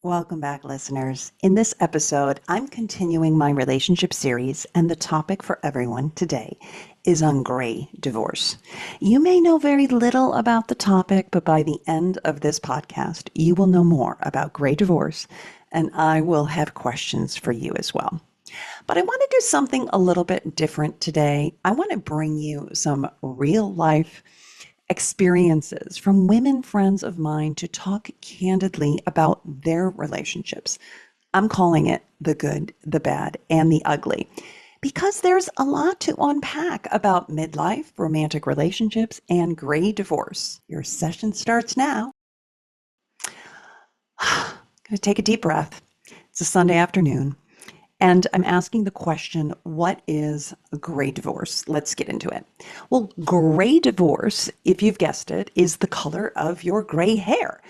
Welcome back, listeners. In this episode, I'm continuing my relationship series, and the topic for everyone today is on gray divorce. You may know very little about the topic, but by the end of this podcast, you will know more about gray divorce, and I will have questions for you as well. But I want to do something a little bit different today. I want to bring you some real life experiences from women friends of mine to talk candidly about their relationships. I'm calling it the good, the bad, and the ugly because there's a lot to unpack about midlife, romantic relationships, and gray divorce. Your session starts now. I'm going to take a deep breath. It's a Sunday afternoon. And I'm asking the question, what is a gray divorce? Let's get into it. Well, gray divorce, if you've guessed it, is the color of your gray hair.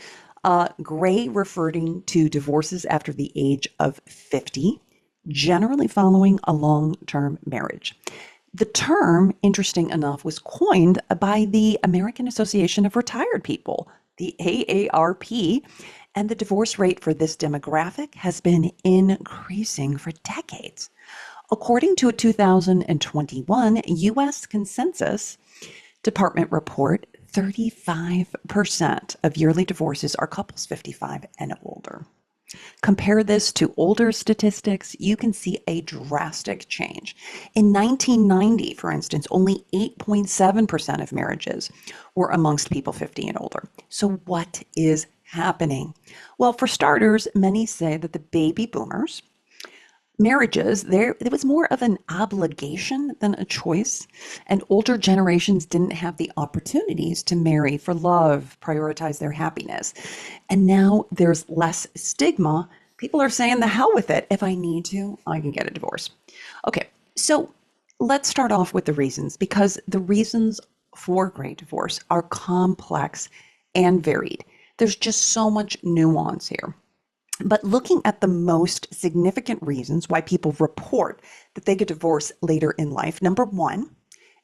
Gray referring to divorces after the age of 50, generally following a long-term marriage. The term, interesting enough, was coined by the American Association of Retired People, the AARP, and the divorce rate for this demographic has been increasing for decades. According to a 2021 U.S. Census Department report, 35% of yearly divorces are couples 55 and older. Compare this to older statistics, you can see a drastic change. In 1990, for instance, only 8.7% of marriages were amongst people 50 and older. So what is happening? Well, for starters, many say that the baby boomers marriages, there it was more of an obligation than a choice, and older generations didn't have the opportunities to marry for love, prioritize their happiness. And now there's less stigma. People are saying the hell with it. If I need to, I can get a divorce. Okay, so let's start off with the reasons, because the reasons for gray divorce are complex and varied. There's just so much nuance here. But looking at the most significant reasons why people report that they get divorced later in life, number one,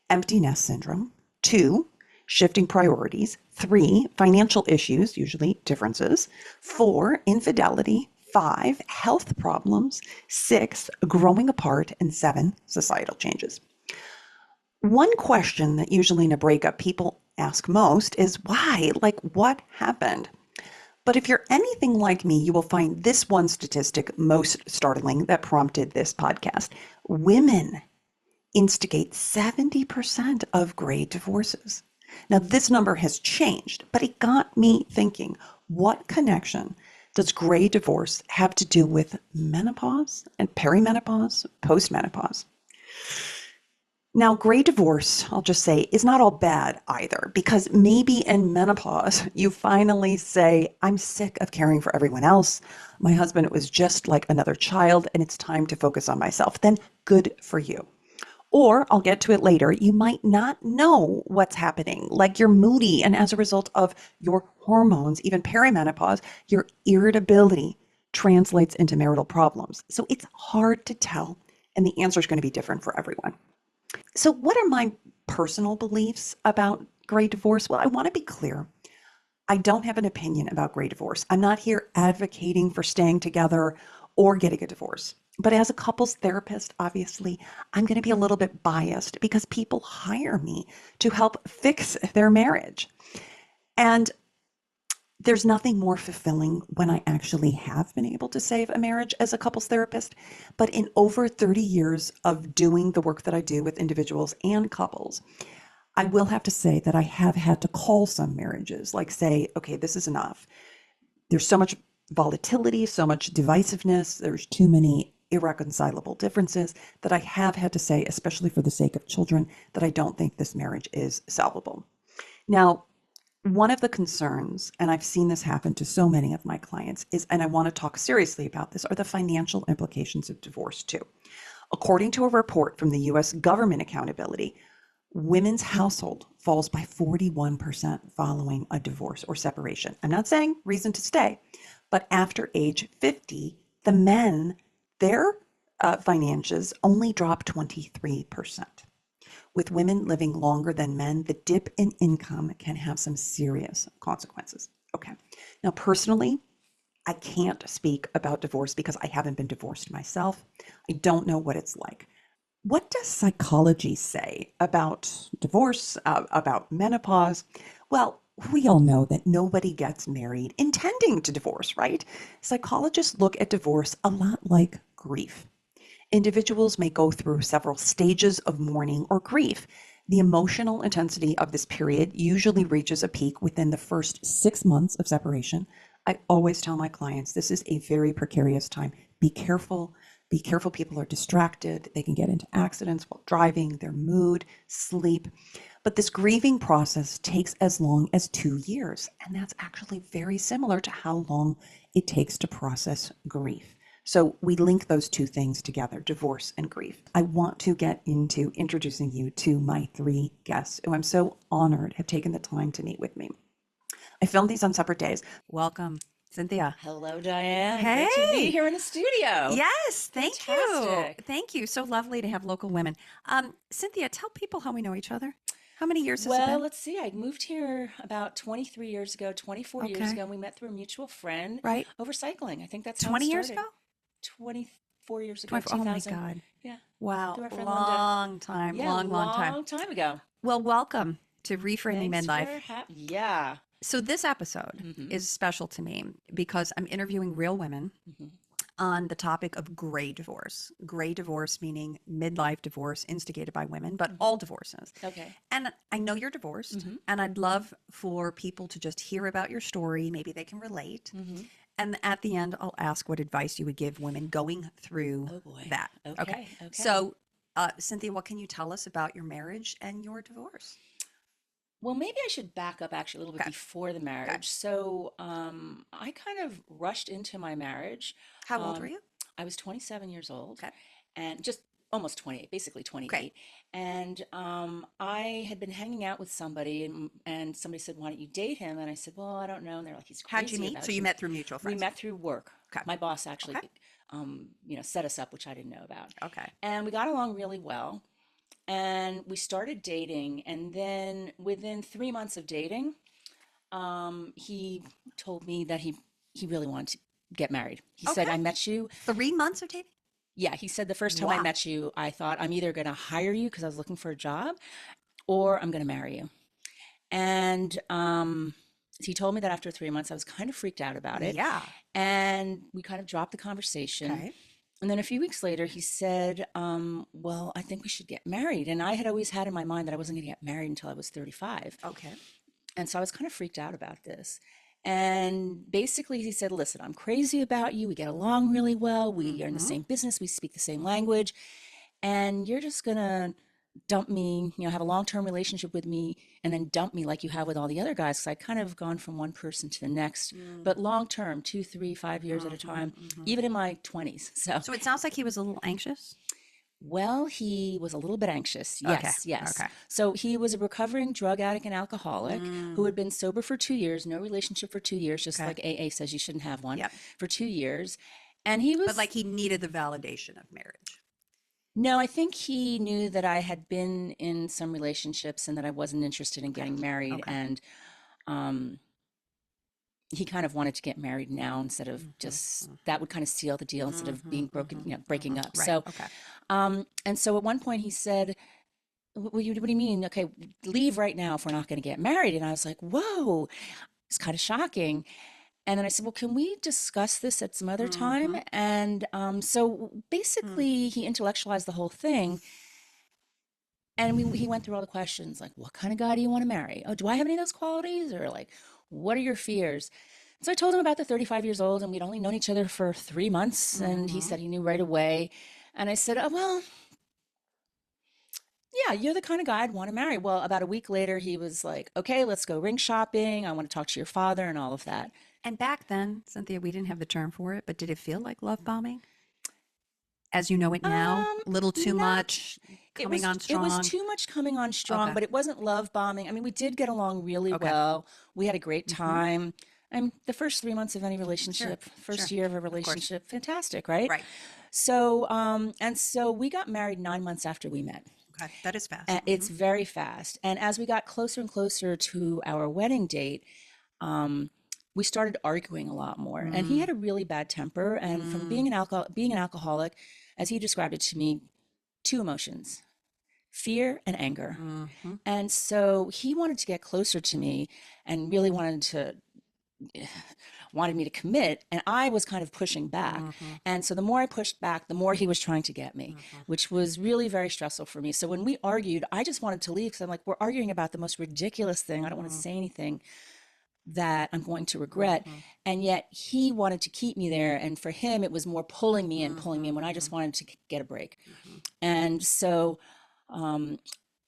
empty nest syndrome. Two, shifting priorities. Three, financial issues, usually differences. Four, infidelity. Five, health problems. Six, growing apart. And seven, societal changes. One question that usually in a breakup people ask most is why? Like, what happened? But if you're anything like me, you will find this one statistic most startling that prompted this podcast. Women instigate 70% of gray divorces. Now, this number has changed, but it got me thinking, what connection does gray divorce have to do with menopause and perimenopause, postmenopause? Now, gray divorce, I'll just say, is not all bad either, because maybe in menopause, you finally say, I'm sick of caring for everyone else. My husband was just like another child, and it's time to focus on myself. Then good for you. Or I'll get to it later, you might not know what's happening, like you're moody, and as a result of your hormones, even perimenopause, your irritability translates into marital problems. So it's hard to tell, and the answer is going to be different for everyone. So, what are my personal beliefs about gray divorce? Well, I want to be clear. I don't have an opinion about gray divorce. I'm not here advocating for staying together or getting a divorce. But as a couples therapist, obviously, I'm going to be a little bit biased because people hire me to help fix their marriage. And there's nothing more fulfilling when I actually have been able to save a marriage as a couples therapist. But in over 30 years of doing the work that I do with individuals and couples, I will have to say that I have had to call some marriages, like say, okay, this is enough. There's so much volatility, so much divisiveness, there's too many irreconcilable differences that I have had to say, especially for the sake of children, that I don't think this marriage is solvable. Now, one of the concerns, and I've seen this happen to so many of my clients, is, and I want to talk seriously about this, are the financial implications of divorce too. According to a report from the US Government Accountability, women's household falls by 41% following a divorce or separation. I'm not saying reason to stay, but after age 50, the men, their finances only drop 23%. With women living longer than men, the dip in income can have some serious consequences. Okay. Now, personally, I can't speak about divorce because I haven't been divorced myself. I don't know what it's like. What does psychology say about divorce, about menopause? Well, we all know that nobody gets married intending to divorce, right? Psychologists look at divorce a lot like grief. Individuals may go through several stages of mourning or grief. The emotional intensity of this period usually reaches a peak within the first 6 months of separation. I always tell my clients this is a very precarious time. Be careful. Be careful. People are distracted. They can get into accidents while driving, their mood, sleep. But this grieving process takes as long as 2 years. And that's actually very similar to how long it takes to process grief. So we link those two things together, divorce and grief. I want to get into introducing you to my three guests who I'm so honored have taken the time to meet with me. I filmed these on separate days. Welcome, Cynthia. Hello, Diane. Hey. Great to be here in the studio. Yes, thank Fantastic. you. Thank you. So lovely to have local women. Cynthia, tell people how we know each other. How many years has it Well, been? let's see. I moved here about 23 years ago, 24 years Okay. ago, and we met through a mutual friend Right. over cycling. I think that's how it 20 years started. ago? 24 years ago, 24. Oh my 2000. God. Yeah, Wow. through our friend Linda. Long time. Yeah, Long time. long time ago. Well, welcome to Reframing Thanks Midlife. for yeah. So this episode Mhm. is special to me because I'm interviewing real women Mhm. on the topic of gray divorce. Gray divorce meaning midlife divorce instigated by women, but all divorces. Okay. And I know you're divorced, Mhm. and I'd love for people to just hear about your story. Maybe they can relate. Mhm. And at the end, I'll ask what advice you would give women going through Oh boy. that. Okay. So, Cynthia, what can you tell us about your marriage and your divorce? Well, maybe I should back up actually a little bit Okay. before the marriage. So, I kind of rushed into my marriage. How old were you? I was 27 years old Okay. and just almost 28, basically 28. And I had been hanging out with somebody, and somebody said, "Why don't you date him?" And I said, "Well, I don't know." And they're like, "He's How'd you crazy meet? So about you you." met through mutual We friends. met through work. Okay. My boss actually, Okay. set us up, which I didn't know about. Okay. And we got along really well. And we started dating. And then within 3 months of dating, he told me that he really wanted to get married. He said, Okay. "I met you." 3 months of dating? Yeah, he said the first time I Wow. met you, I thought I'm either going to hire you because I was looking for a job, or I'm going to marry you. And he told me that after 3 months, I was kind of freaked out about it, Yeah. and we kind of dropped the conversation. Okay. And then a few weeks later, he said, "Well, I think we should get married." And I had always had in my mind that I wasn't going to get married until I was 35. Okay. And so I was kind of freaked out about this. And basically, he said, "Listen, I'm crazy about you. We get along really well. We are in the Mm-hmm. same business. We speak the same language. And you're just going to dump me, have a long-term relationship with me and then dump me like you have with all the other guys." Because I kind of gone from one person to the next, but long-term, 2, 3, 5 years at a time, even in my 20s. So it sounds like he was a little anxious. Well, he was a little bit anxious. Okay. Yes, yes. Okay. So he was a recovering drug addict and alcoholic who had been sober for 2 years, no relationship for 2 years, just Okay. like AA says you shouldn't have one Yep. for 2 years. And he was, But like he needed the validation of marriage. no, I think he knew that I had been in some relationships and that I wasn't interested in getting married. Okay. And um, he kind of wanted to get married now instead of Mm-hmm. just, that would kind of seal the deal instead of being broken, breaking up. Right. So, Okay. and so at one point he said, what do you mean? Okay, leave right now if we're not going to get married. And I was like, whoa, it's kind of shocking. And then I said, well, can we discuss this at some other time? And so basically, he intellectualized the whole thing. And he went through all the questions like, what kind of guy do you want to marry? Oh, do I have any of those qualities? Or like, what are your fears? So I told him about the 35 years old, and we'd only known each other for 3 months. And he said he knew right away. And I said, oh, well, yeah, you're the kind of guy I'd want to marry. Well, about a week later, he was like, okay, let's go ring shopping. I want to talk to your father and all of that. And back then, Cynthia, we didn't have the term for it, but did it feel like love bombing? As you know it now, a little too much coming on strong. It was too much coming on strong, Okay. but it wasn't love bombing. I mean, we did get along really well. We had a great time. And the first 3 months of any relationship, first year of a relationship, fantastic, right? Right. So, and so we got married 9 months after we met. Okay. That is fast. It's very fast. And as we got closer and closer to our wedding date, we started arguing a lot more. And he Mm. had a really bad temper. And from being an alcoholic, as he described it to me, two emotions, fear and anger. Mhm. And so he wanted to get closer to me and really wanted me to commit, and I was kind of pushing back. Mhm. And so the more I pushed back, the more he was trying to get me, Mhm. which was really very stressful for me. So when we argued, I just wanted to leave because I'm like, we're arguing about the most ridiculous thing. I don't want to Mhm. say anything that I'm going to regret. Mhm. And yet he wanted to keep me there. And for him, it was more pulling me in when I just Mhm. wanted to get a break. Mhm. And so um,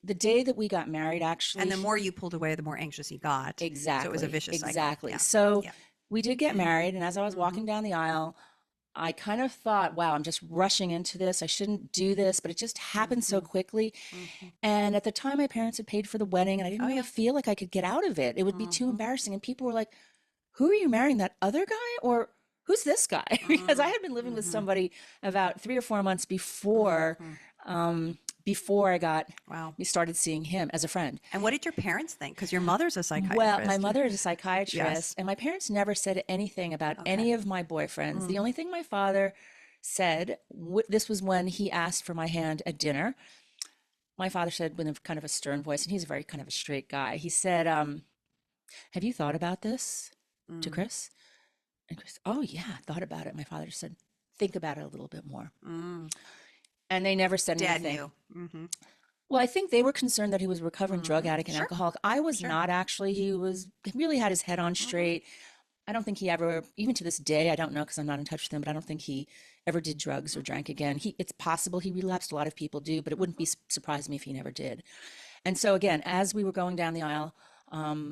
the day that we got married, And actually, the more you pulled away, the more anxious he got. So it was a exactly, vicious cycle. exactly. Yeah. So Yeah. we did get married. And as I was walking Mhm. down the aisle, I kind of thought, wow, I'm just rushing into this. I shouldn't do this, but it just happened so Mhm. quickly. Mhm. And at the time, my parents had paid for the wedding, and I didn't Oh really yeah. feel like I could get out of it. It would be too Mhm. embarrassing. And people were like, who are you marrying, that other guy? Or who's this guy? Because I Mhm. had been living with Mhm. somebody about 3 or 4 months Mhm. before I got Wow. we started seeing him as a friend. And what did your parents think? Because your mother's a Well, my psychiatrist. mother is a Yes. psychiatrist, and my parents never said anything about Okay. any of my boyfriends. The Mm. only thing my father said, this was when he asked for my hand at dinner. My father said with a kind of a stern voice, and he's a very kind of a straight guy. He said, have you thought about this to Mm. Chris? And Chris, oh yeah, I thought about it. My father just said, think about it a little bit more. Mm. And they never said Dad anything. knew. Hmm. Well, I think they were concerned that he was a recovering drug Hmm. addict and Sure. alcoholic. I was Sure. not actually. He really had his head on Hmm. straight. I don't think he ever, even to this day, I don't know because I'm not in touch with him, but I don't think he ever did drugs or Hmm. drank again. It's possible he relapsed. A lot of people do, but it wouldn't Hmm. be surprise me if he never did. And so again, as we were going down the aisle,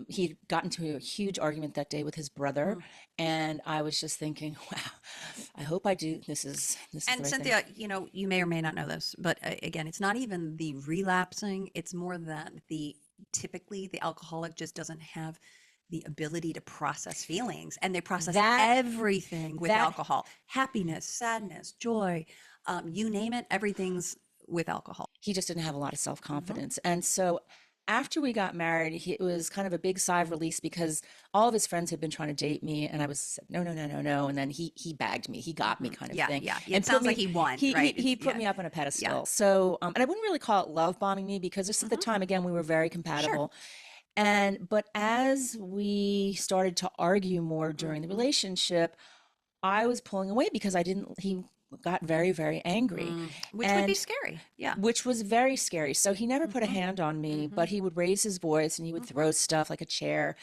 he'd gotten into a huge argument that day with his brother, Mm. and I was just thinking, wow, I hope I do. This is the And right thing. Cynthia, you may or may not know this, but again, it's not even the relapsing. It's more that typically the alcoholic just doesn't have the ability to process feelings, and they process That everything with that alcohol: happiness, sadness, joy, you name it. Everything's with alcohol. he just didn't have a lot of self Hmm. confidence. And so after we got married, it was kind of a big sigh of release because all of his friends had been trying to date me, and I was no, no, no, no, no. And then he bagged me, he got me, Hmm. kind of Yeah, thing, yeah. and It put sounds like me he won, right? he It's put yeah, me up on a yeah. pedestal. So and I wouldn't really call it love bombing me because just at the Hmm. time, again, we were very Sure. compatible. And but as we started to argue more during the Hmm. relationship, I was pulling away because I didn't. He got very, very angry, Mm. Which would be and scary. Yeah. which was very scary. So he never put a Hmm. hand on me, Hmm. but he would raise his voice and he would Hmm. throw stuff like a chair.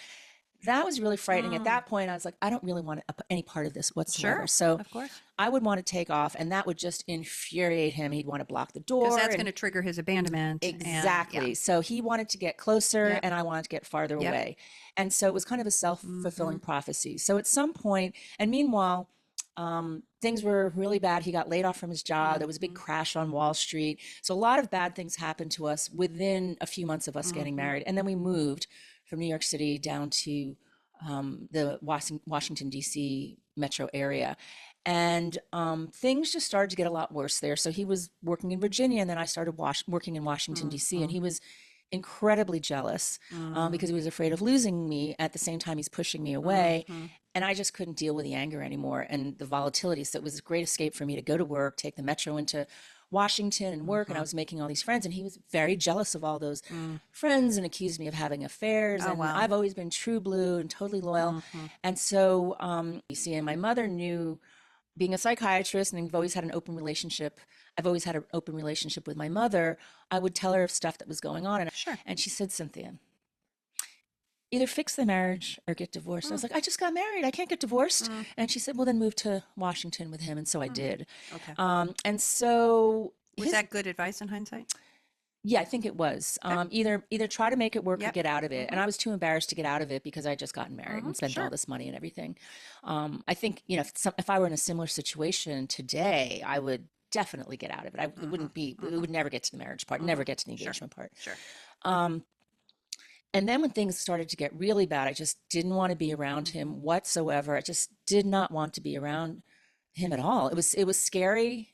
That was really frightening. At Mm. that point, I was like, I don't really want any part of this whatsoever. Sure, So of course. I would want to take off, and that would just infuriate him. He'd want to block the Because door, that's going and to trigger his abandonment. And yeah. exactly. So he wanted to get closer, Yep. and I wanted to get farther Yep. away. And so it was kind of a Hmm. self-fulfilling prophecy. So at some point, and meanwhile, things were really bad. He got laid off from his job. There was a big Hmm. crash on Wall Street. So a lot of bad things happened to us within a few months of us getting Hmm. married. And then we moved from New York City down to the Washington, D.C. metro area. And things just started to get a lot worse there. So he was working in Virginia, and then I started working in Washington, D.C., and Hmm. he was incredibly jealous because he was afraid of losing me. At the same time, he's pushing me away. Hmm. And I just couldn't deal with the anger anymore and the volatility. So it was a great escape for me to go to work, take the metro into Washington and work. And I Hmm. was making all these friends. And he was very jealous of all those Hmm. friends and accused me of having affairs. Oh And wow. I've always been true blue and totally loyal. Hmm. And so, you see, and my mother knew, being a psychiatrist, and I've always had an open relationship. I've always had an open relationship with my mother. I would tell her of stuff that was going on. Sure. And she said, Cynthia, either fix the marriage or get divorced. I Hmm. was like, I just got married. I can't get divorced. Hmm. And she said, well, then move to Washington with him. And so I Hmm. did. Okay. And so Was that good advice in hindsight? yeah, I think it was Okay. either try to make it work or Yep. get out of it. Hmm. And I was too embarrassed to get out of it because I had just gotten married Hmm. and spent all Sure. this money and everything. I think, if I were in a similar situation today, I would definitely get out of it. It Hmm. wouldn't be, it Hmm. would never get to the marriage part, Hmm. never get to the Sure. engagement part. Sure. Um, And then when things started to get really bad, I just didn't want to be around Hmm. him whatsoever. I just did not want to be around him at all. It was scary,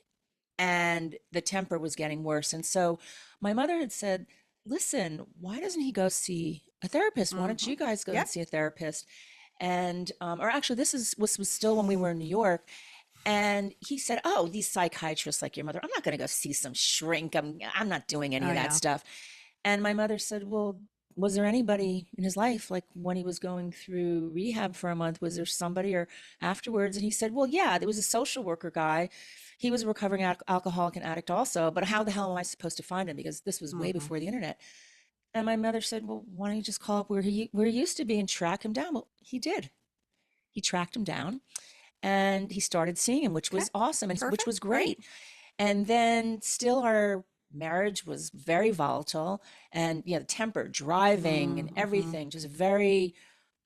and the temper was getting worse. And so my mother had said, "Listen, why doesn't he go see a therapist? Why don't Hmm. you guys go and Yep. see a therapist?" And, or actually, was still when we were in New York. And he said, "Oh, these psychiatrists like your mother, I'm not going to go see some shrink. I'm not doing any Oh, of that yeah. stuff." And my mother said, "Well, was there anybody in his life, like when he was going through rehab for a month, was there somebody or afterwards?" And he said, "Well, yeah, there was a social worker guy. He was a recovering alcoholic and addict also, but how the hell am I supposed to find him? Because this was way Mm-hmm. before the internet." And my mother said, "Well, why don't you just call up where he used to be and track him down?" Well, he did. He tracked him down and he started seeing him, which Okay. was awesome and which Perfect. was great. And then still our marriage was very volatile and the temper, driving and Mm-hmm. everything, just very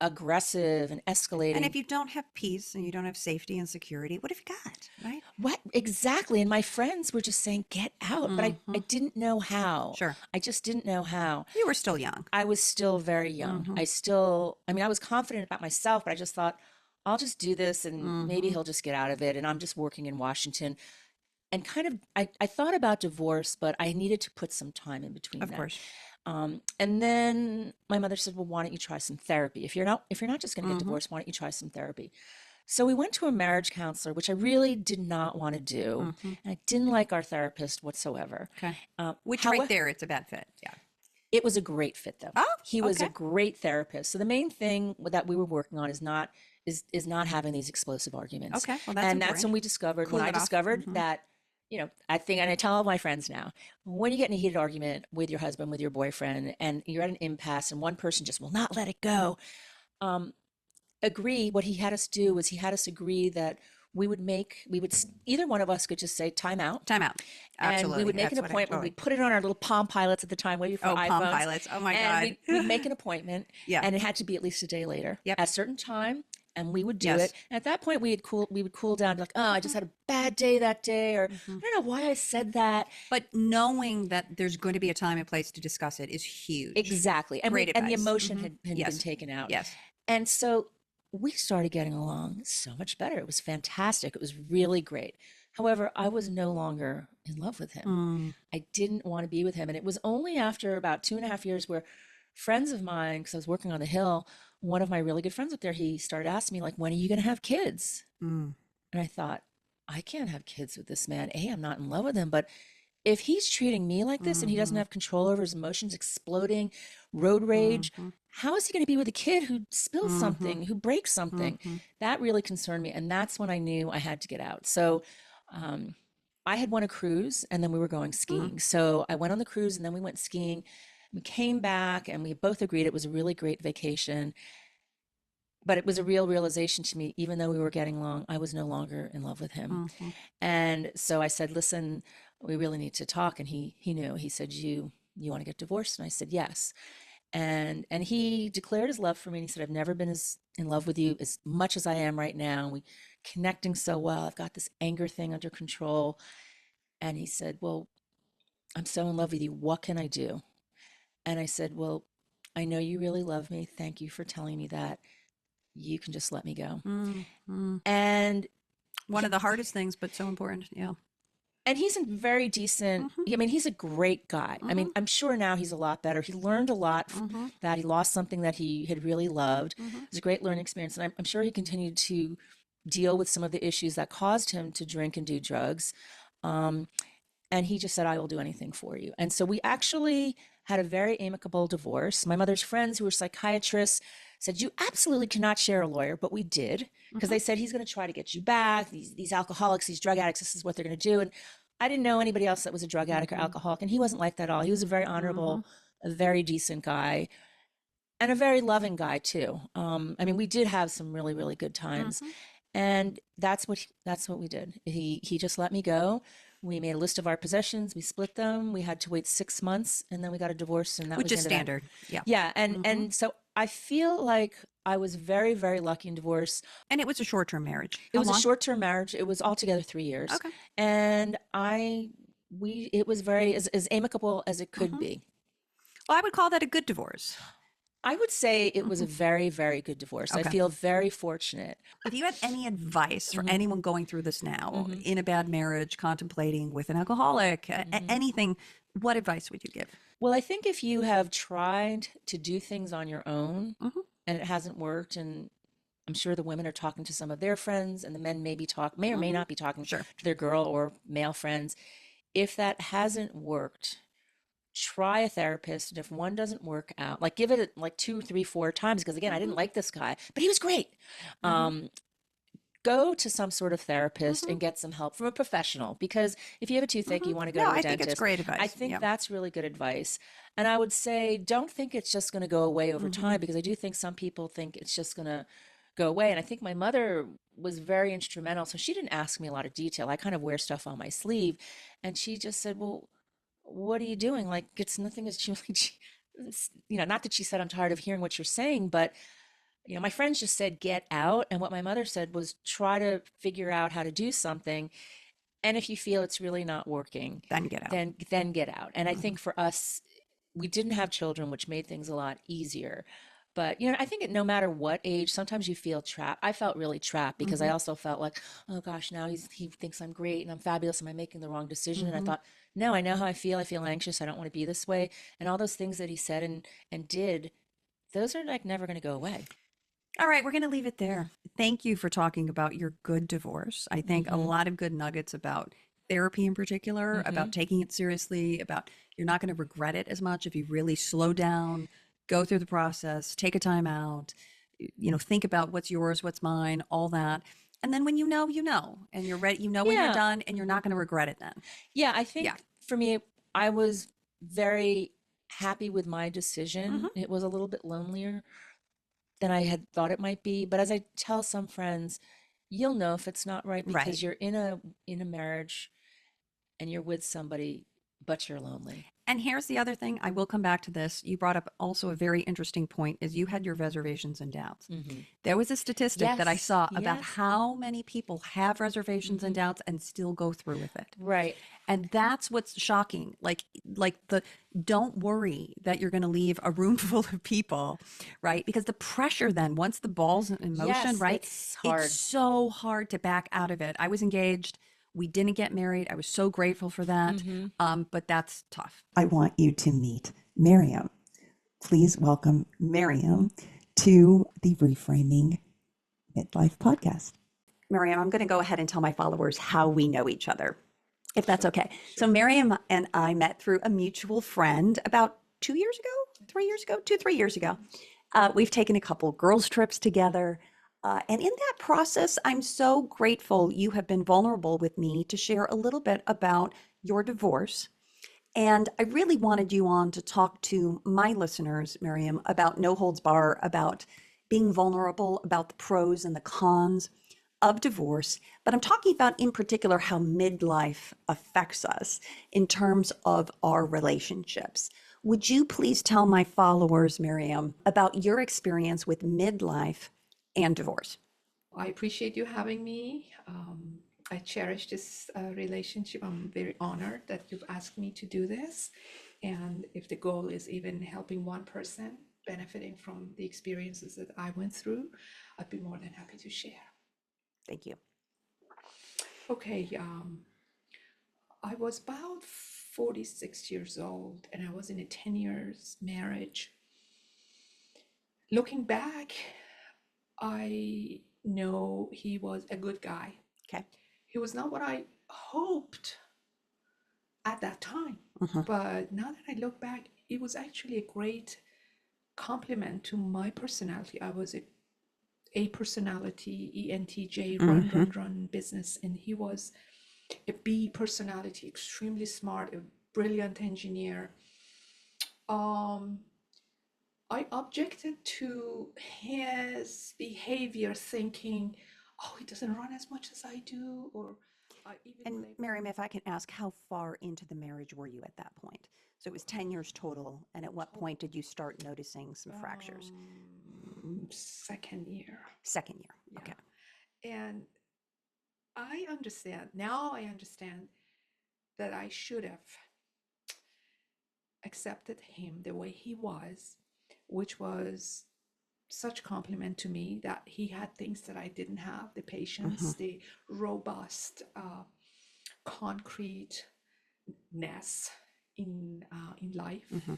aggressive and And escalating. if you don't have peace and you don't have safety and security, what have you got? Right? What exactly? And my friends were just saying, "Get out." But I Mm-hmm. didn't know how. Sure. I just didn't know how. You were still young. I was still very young. Mm-hmm. I mean, I was confident about myself, but I just thought, I'll just do this and maybe Mm-hmm. he'll just get out of it. And I'm just working in Washington. And kind of, I thought about divorce, but I needed to put some time in between Of that. course. And then my mother said, "Well, why don't you try some therapy? If you're not just going to get Mm-hmm. divorced, why don't you try some therapy?" So we went to a marriage counselor, which I really did not want to do. Mm-hmm. And I didn't like our therapist whatsoever. Okay. Which right However, there, it's a bad fit. Yeah. it was a great fit though. Oh, He was a okay. great therapist. So the main thing that we were working on is not having these explosive arguments. Okay. Well, that's And that's important. when Cool I it off. discovered Mm-hmm. that, I think, and I tell all my friends now, when you get in a heated argument with your husband, with your boyfriend, and you're at an impasse and one person just will not let it go, agree, what he had us do was he had us agree that either one of us could just say time out. Time out. And we Absolutely. would make That's an what I appointment. totally. We'd put it on our little Palm Pilots at the time, waiting for Oh, Palm iPhones. Pilots. Oh my And God. we'd make an appointment, Yeah. and it had to be at least a day later, Yep. at a certain time, and we would do Yes. it. And at that point, we would cool down, like, "Oh, I just had a bad day that day," or Mm-hmm. "I don't know why I said that." But knowing that there's going to be a time and place to discuss it is huge. Exactly, and Great and the advice. emotion Mm-hmm. had been Yes. taken out. Yes. And so we started getting along so much better. It was fantastic. It was really great. However, I was no longer in love with him. Mm. I didn't want to be with him. And it was only after about 2.5 years where friends of mine, because I was working on the Hill, one of my really good friends up there, he started asking me, like, "When are you going to have kids?" Mm. And I thought, I can't have kids with this man. I'm not in love with him, but if he's treating me like this and he doesn't Mm-hmm. have control over his emotions, exploding, road rage, Mm-hmm. how is he going to be with a kid who spills Mm-hmm. something, who breaks something? Mm-hmm. That really concerned me. And that's when I knew I had to get out. So um, I had won a cruise and then we were going Mm. skiing. So I went on the cruise and then we went skiing. We came back and we both agreed it was a really great vacation. But it was a real realization to me, even though we were getting along, I was no longer in love with him. Mm-hmm. And so I said, "Listen, we really need to talk." And he knew. He said, "You want to get divorced?" And I said, "Yes." And he declared his love for me. And he said, "I've never been as in love with you as much as I am right now. We connecting so well. I've got this anger thing under control." And he said, "Well, I'm so in love with you. What can I do?" And I said, "Well, I know you really love me. Thank you for telling me that. You can just let me go." Mm-hmm. And One of the hardest things, but so important. Yeah. and he's a very decent, Mm-hmm. I mean, he's a great guy. I Mm-hmm. mean, I'm sure now he's a lot better. He learned a lot Mm-hmm. that he lost something that he had really loved. Mm-hmm. It was a great learning experience. And I'm sure he continued to deal with some of the issues that caused him to drink and do drugs. Um, and he just said, "I will do anything for you." And so we actually had a very amicable divorce. My mother's friends, who were psychiatrists, said, "You absolutely cannot share a lawyer," but we did, because Mm-hmm. they said, "He's going to try to get you back. These alcoholics, these drug addicts, this is what they're going to do." And I didn't know anybody else that was a drug addict or Mm-hmm. alcoholic, and he wasn't like that at all. He was a very Mm-hmm. honorable, a very decent guy, and a very loving guy too. I mean, we did have some really, really good times, Mm-hmm. and that's what we did. He just let me go. We made a list of our possessions. We split them. We had to wait 6 months, and then we got a divorce, and that was Which the is end of that. standard. Yeah. Yeah, and Mm-hmm. and so I feel like I was very, very lucky in divorce. And it was a short-term marriage. It How was a long? short-term marriage. It was altogether 3 years, Okay. and it was very as amicable as it could Mm-hmm. be. Well, I would call that a good divorce. I would say it was Mm-hmm. a very, very good divorce. I Okay. feel very fortunate. If you had any advice for Mm-hmm. anyone going through this now, Mm-hmm. in a bad marriage, contemplating with an alcoholic, Mm-hmm. anything, what advice would you give? Well, I think if you have tried to do things on your own Mm-hmm. and it hasn't worked, and I'm sure the women are talking to some of their friends, and the men may or may Hmm. not be talking Sure. to their girl or male friends. If that hasn't worked, try a therapist. And if one doesn't work out, like give it like two, three, four times, because again, I didn't Hmm. like this guy, but he was great. Hmm. Um, Go to some sort of therapist Hmm. and get some help from a professional, because if you have a toothache, Hmm. you want to go No, to a I think it's dentist. great I advice. think Yeah. that's really good advice. And I would say don't think it's just going to go away over Hmm. time, because I do think some people think it's just going to go away. And I think my mother was very instrumental. So she didn't ask me a lot of detail. I kind of wear stuff on my sleeve. And she just said, well, what are you doing? Like, it's nothing. She, not that she said, I'm tired of hearing what you're saying, but my friends just said, get out. And what my mother said was, try to figure out how to do something. And if you feel it's really not working, Then get out. then get out. And I Hmm. think for us, we didn't have children, which made things a lot easier. But I think no matter what age, sometimes you feel trapped. I felt really trapped because I Hmm. also felt like, oh gosh, now he thinks I'm great and I'm fabulous. Am I making the wrong decision? And I Hmm. thought, no, I know how I feel. I feel anxious. I don't want to be this way. And all those things that he said and did, those are like never going to go away. All right, we're going to leave it there. Thank you for talking about your good divorce. I think a Mm-hmm. lot of good nuggets about therapy in particular, Mm-hmm. about taking it seriously, about you're not going to regret it as much if you really slow down, go through the process, take a time out, think about what's yours, what's mine, all that. And then when you know, and you're ready, when you're Yeah. done and you're not going to regret it then. Yeah, I Yeah. think for me, I was very happy with my decision. Hmm. It was a little bit lonelier than I had thought it might be, but as I tell some friends, you'll know if it's not right Right. because you're in a marriage and you're with somebody, but you're lonely. And here's the other thing. I will come back to this. You brought up also a very interesting point is you had your reservations and doubts. Hmm. There was a statistic that I Yes, saw about yes. how many people have reservations and Hmm. doubts and still go through with it. Right. And that's what's shocking. Like the don't worry that you're going to leave a room full of people, right? Because the pressure then once the ball's in motion, Yes, right? it's It's hard. so hard to back out of it. I was engaged. We didn't get married. I was so grateful for that. Hmm. But that's tough. I want you to meet Maryam. Please welcome Maryam to the Reframing Midlife podcast. Maryam, I'm going to go ahead and tell my followers how we know each other, if that's okay. So, Maryam and I met through a mutual friend about 2 years ago, 3 years ago, 3 years ago. We've taken a couple girls' trips together. And in that process, I'm so grateful you have been vulnerable with me to share a little bit about your divorce. And I really wanted you on to talk to my listeners, Maryam, about no holds bar, about being vulnerable, about the pros and the cons of divorce. But I'm talking about in particular how midlife affects us in terms of our relationships. Would you please tell my followers, Maryam, about your experience with midlife and divorce? I appreciate you having me. I cherish this relationship. I'm very honored that you've asked me to do this. And if the goal is even helping one person benefiting from the experiences that I went through, I'd be more than happy to share. Thank you. Okay, I was about 46 years old and I was in a 10 years marriage. Looking back, I know he was a good guy. Okay. He was not what I hoped at that time. Hmm. But now that I look back, it was actually a great compliment to my personality. I was a personality, ENTJ, run, Hmm. run, run business. And he was a B personality, extremely smart, a brilliant engineer. Um, I objected to his behavior, thinking, oh, he doesn't run as much as I do, or I even And labeled Miriam, him. if I can ask, how far into the marriage were you at that point? So it was 10 years total. And at what point did you start noticing some fractures? Second year. Second year. Yeah. Okay. And now I understand that I should have accepted him the way he was, which was such compliment to me that he had things that I didn't have, the Hmm. patience, the robust, concreteness in life. Hmm.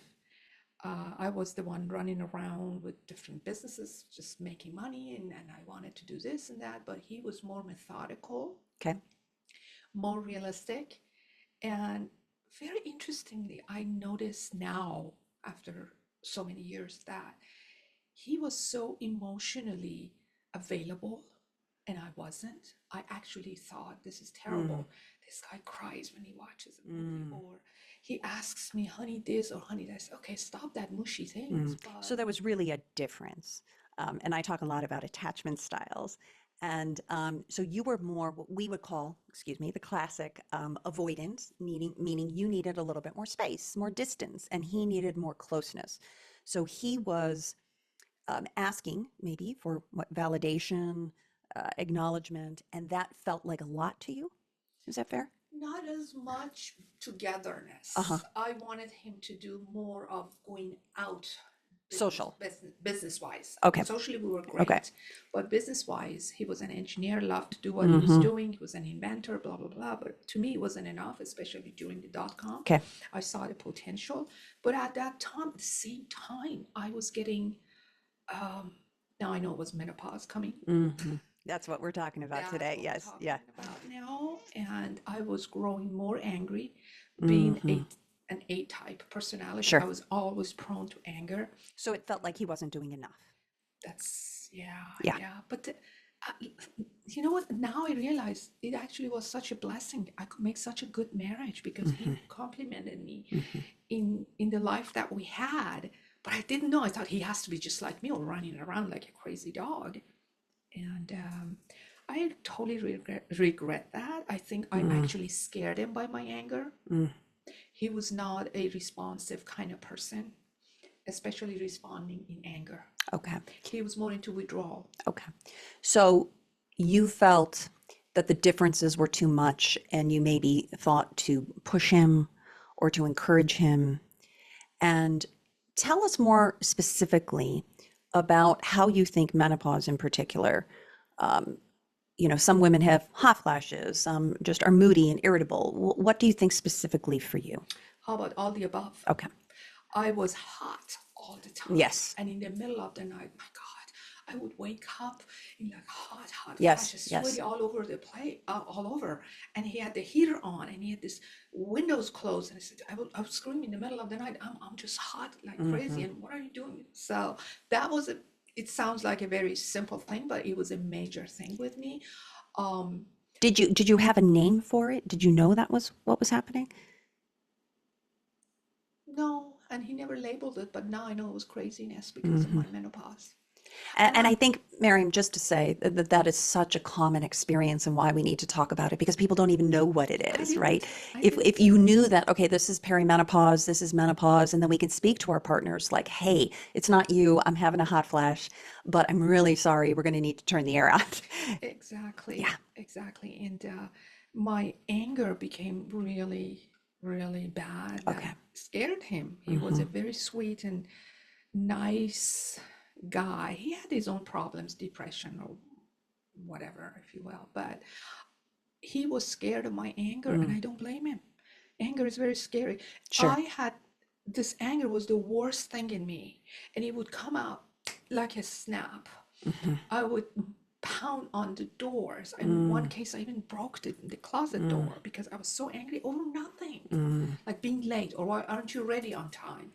I was the one running around with different businesses, just making money, and I wanted to do this and that. But he was more methodical, Okay. more realistic, and very interestingly, I notice now after so many years that he was so emotionally available and I wasn't. I actually thought this is terrible. This guy cries when he watches a movie, or he asks me, honey, this or honey, this. Okay, stop that mushy things. So there was really a difference. And I talk a lot about attachment styles. And so you were more what we would call, excuse me, the classic avoidant, meaning you needed a little bit more space, more distance, and he needed more closeness. So he was asking maybe for what validation, acknowledgement, and that felt like a lot to you. Is that fair? Not as much togetherness. Uh-huh. I wanted him to do more of going out Social. business wise. Okay. Socially, we were great. Okay. But business wise, he was an engineer, loved to do what he was doing. He was an inventor, blah, blah, blah. But to me, it wasn't enough, especially during the .com. Okay. I saw the potential. But at that time, at the same time, I was getting, now I know it was menopause coming. That's what we're talking about That's today. what Yes. we're talking Yeah. about now. And I was growing more angry, being an A-type personality. Sure. I was always prone to anger. So it felt like he wasn't doing enough. That's, yeah. Yeah. But you know what? Now I realize it actually was such a blessing. I could make such a good marriage because he complimented me in the life that we had. But I didn't know. I thought he has to be just like me or running around like a crazy dog. And I totally regret that. I think I actually scared him by my anger. He was not a responsive kind of person, especially responding in anger. Okay. He was more into withdrawal. Okay. So you felt that the differences were too much and you maybe thought to push him or to encourage him. And tell us more specifically about how you think menopause in particular, some women have hot flashes, some just are moody and irritable. What do you think specifically for you? How about all the above? Okay. I was hot all the time. Yes. And in the middle of the night, my God, I would wake up in like hot Yes, flashes, yes. sweaty all over the place, all over. And he had the heater on, and he had this windows closed. And I said, I would scream in the middle of the night, I'm just hot like crazy. And what are you doing? So that was it sounds like a very simple thing, but it was a major thing with me. Did you have a name for it? Did you know that was what was happening? No, and he never labeled it, but now I know it was craziness because of my menopause. And I think, Maryam, just to say that is such a common experience and why we need to talk about it because people don't even know what it is, right? If you knew that, okay, this is perimenopause, this is menopause, and then we can speak to our partners like, hey, it's not you, I'm having a hot flash, but I'm really sorry, we're going to need to turn the air on. Exactly. Yeah. Exactly. And my anger became really, really bad. That Okay. scared him. He was a very sweet and nice guy. He had his own problems, depression or whatever, if you will, but he was scared of my anger, and I don't blame him. Anger is very scary. Sure. I had this anger was the worst thing in me, and it would come out like a snap. I would pound on the doors. In one case, I even broke the closet door because I was so angry over nothing, like being late or why aren't you ready on time?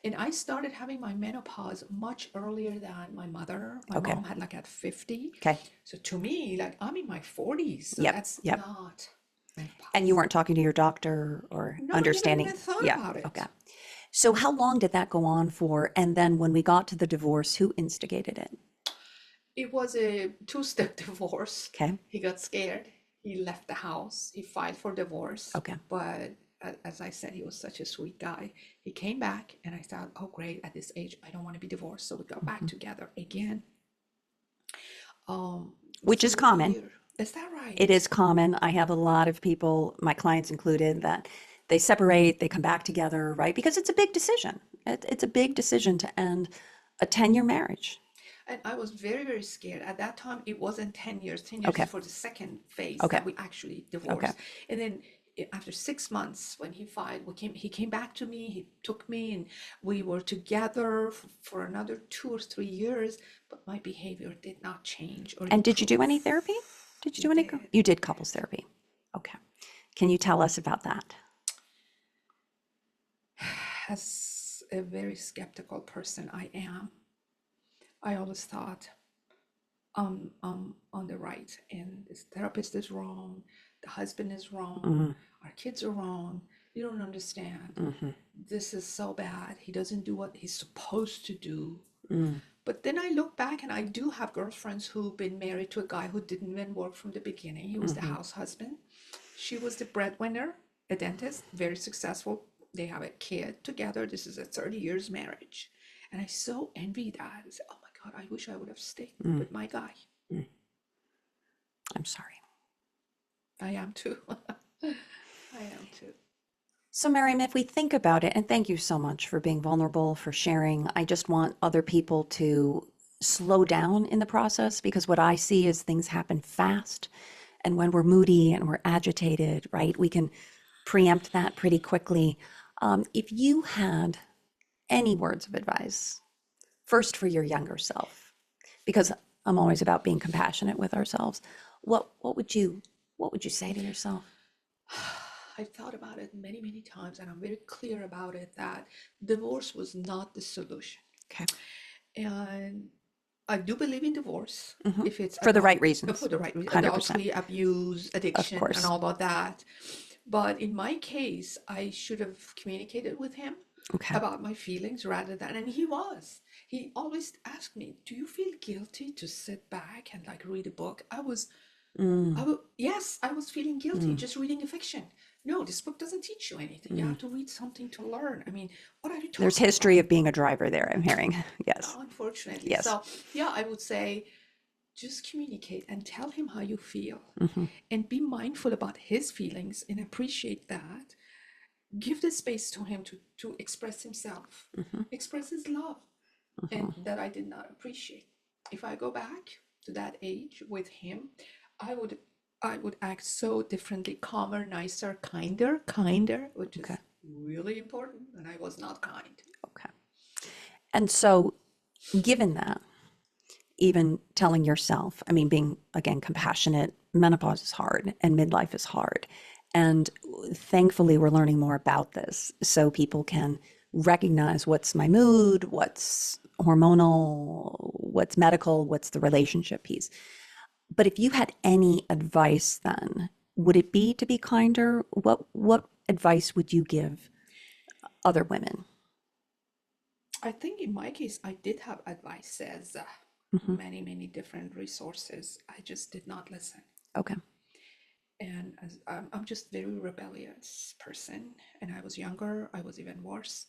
And I started having my menopause much earlier than my mother. My Okay. mom had like at 50. Okay. So to me, like I'm in my 40s. So Yep, that's yep. not menopause. And you weren't talking to your doctor or No, I never understanding? even thought Yeah. about it. Okay. So how long did that go on for? And then when we got to the divorce, who instigated it? It was a two-step divorce. Okay. He got scared. He left the house. He filed for divorce. Okay. But as I said, he was such a sweet guy. He came back, and I thought, oh, great, at this age, I don't want to be divorced. So we got back together again. Which is within a common. year. Is that right? It is common. I have a lot of people, my clients included, that they separate, they come back together, right? Because it's a big decision. It's a big decision to end a 10-year marriage. And I was very, very scared. At that time, it wasn't 10 years. 10 years Okay. is for the second phase Okay. that we actually divorced. Okay. And then after 6 months when he filed, he came back to me, he took me, and we were together for another 2 or 3 years, but my behavior did not change or And did you do any improve. therapy? Did you We do any? did. You did couples therapy. Okay. Can you tell us about that? As a very skeptical person I am, I always thought I'm on the right, and this therapist is wrong, the husband is wrong, our kids are wrong. You don't understand. This is so bad. He doesn't do what he's supposed to do. But then I look back, and I do have girlfriends who've been married to a guy who didn't even work from the beginning. He was the house husband. She was the breadwinner, a dentist, very successful. They have a kid together. This is a 30 years marriage. And I so envy that. I said, oh my God, I wish I would have stayed with my guy. I'm sorry. I am too. I am too. So, Maryam, if we think about it, and thank you so much for being vulnerable, for sharing, I just want other people to slow down in the process, because what I see is things happen fast. And when we're moody and we're agitated, right, we can preempt that pretty quickly. If you had any words of advice, first for your younger self, because I'm always about being compassionate with ourselves, what would you say to yourself? I thought about it many, many times, and I'm very clear about it that divorce was not the solution. Okay. And I do believe in divorce if it's For the right reasons. for the right reason, 100%. adultery, abuse, addiction, course. and all of that. But in my case, I should have communicated with him Okay. about my feelings rather than, and he was. He always asked me, "Do you feel guilty to sit back and like read a book?" Yes, I was feeling guilty just reading a fiction. No, this book doesn't teach you anything. You have to read something to learn. I mean, what are you talking There's history of being a driver there, I'm hearing. Yes. about? Unfortunately. Yes. So, yeah, I would say just communicate and tell him how you feel and be mindful about his feelings and appreciate that. Give the space to him to express himself, express his love, and that I did not appreciate. If I go back to that age with him, I would act so differently, calmer, nicer, kinder, which is really important, and I was not kind. Okay. And so, given that, even telling yourself, I mean, being, again, compassionate, menopause is hard and midlife is hard. And thankfully, we're learning more about this so people can recognize what's my mood, what's hormonal, what's medical, what's the relationship piece. But if you had any advice then, would it be to be kinder? What advice would you give other women? I think in my case, I did have advices, many, many different resources. I just did not listen. Okay. And as, I'm just very rebellious person, and I was younger. I was even worse.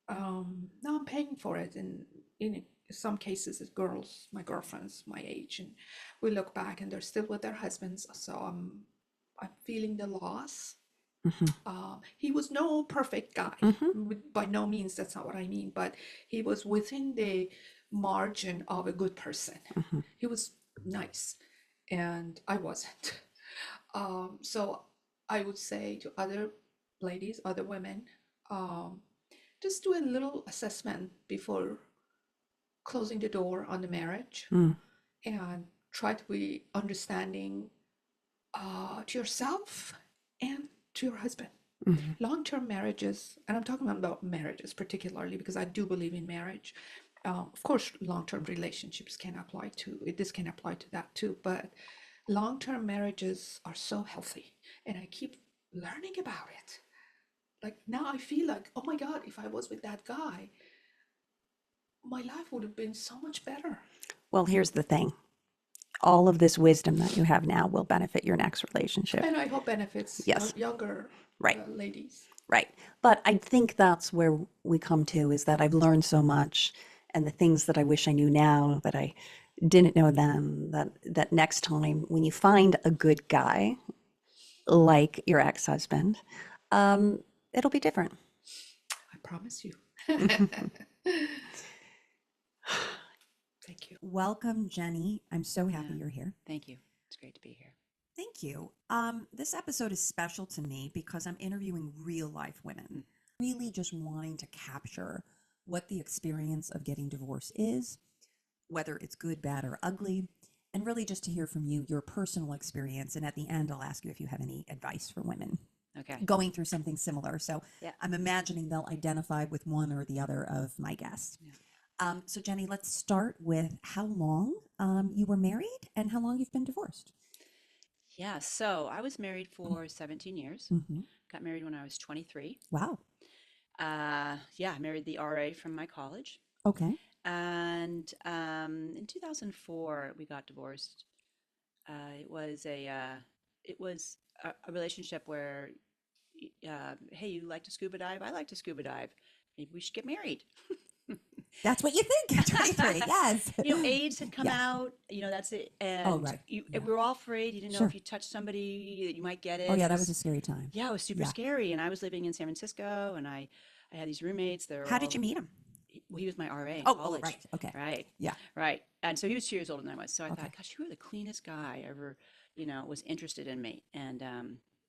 Now I'm paying for it, and in some cases, it's girls, my girlfriends, my age, and we look back and they're still with their husbands. So I'm feeling the loss. He was no perfect guy. By no means, that's not what I mean, but he was within the margin of a good person. He was nice, and I wasn't. So I would say to other ladies, other women, just do a little assessment before closing the door on the marriage and try to be understanding to yourself and to your husband. Long-term marriages, and I'm talking about marriages particularly because I do believe in marriage. Of course, long-term relationships can apply to it. This can apply to that too, but long-term marriages are so healthy, and I keep learning about it. Like now I feel like, oh my God, if I was with that guy, my life would have been so much better. Well, here's the thing. All of this wisdom that you have now will benefit your next relationship. And I hope benefits Yes. younger Right. ladies. Right. But I think that's where we come to, is that I've learned so much, and the things that I wish I knew now that I didn't know then, that next time when you find a good guy like your ex-husband, it'll be different. I promise you. Thank you. Welcome, Jenny. I'm so happy you're here. Thank you. It's great to be here. Thank you. This episode is special to me because I'm interviewing real life women, really just wanting to capture what the experience of getting divorced is, whether it's good, bad, or ugly, and really just to hear from you, your personal experience. And at the end, I'll ask you if you have any advice for women Okay. going through something similar. So Yeah. I'm imagining they'll identify with one or the other of my guests. Yeah. So Jenny, let's start with how long you were married and how long you've been divorced. Yeah. So I was married for 17 years. Mm-hmm. Got married when I was 23. Wow. Yeah, I married the RA from my college. Okay. And in 2004, we got divorced. It was a relationship where, hey, you like to scuba dive? I like to scuba dive. Maybe we should get married. That's what you think at 23. Yes. AIDS had come Yes. out. That's it. And Oh, right. Yeah. we were all afraid. You didn't know Sure. if you touched somebody that you might get it. Oh, yeah, It that was a scary time. Yeah, it was super Yeah. scary. And I was living in San Francisco, and I had these roommates. They were How did you meet him? Well, he was my RA in Oh, college. right. Okay. Right. Yeah. Right. And so he was 2 years older than I was. So I Okay. thought, gosh, you were the cleanest guy ever, was interested in me. And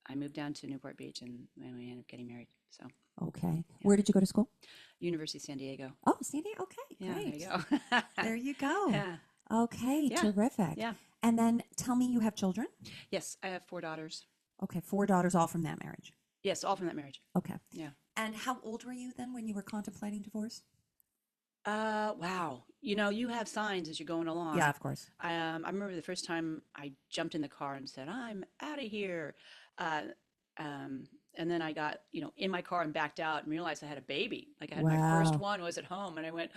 I moved down to Newport Beach, and we ended up getting married. So Okay. Where did you go to school? University of San Diego. Oh, San Diego. Okay. Yeah, Great. there you go. There you go. Yeah. Okay. Yeah. Terrific. Yeah. And then tell me you have children. Yes, I have 4 daughters. Okay. 4 daughters, all from that marriage. Yes, all from that marriage. Okay. Yeah. And how old were you then when you were contemplating divorce? Wow. You have signs as you're going along. Yeah, of course. I remember the first time I jumped in the car and said, I'm out of here. And then I got, in my car and backed out and realized I had a baby. Like I had my first Wow. one was at home, and I went,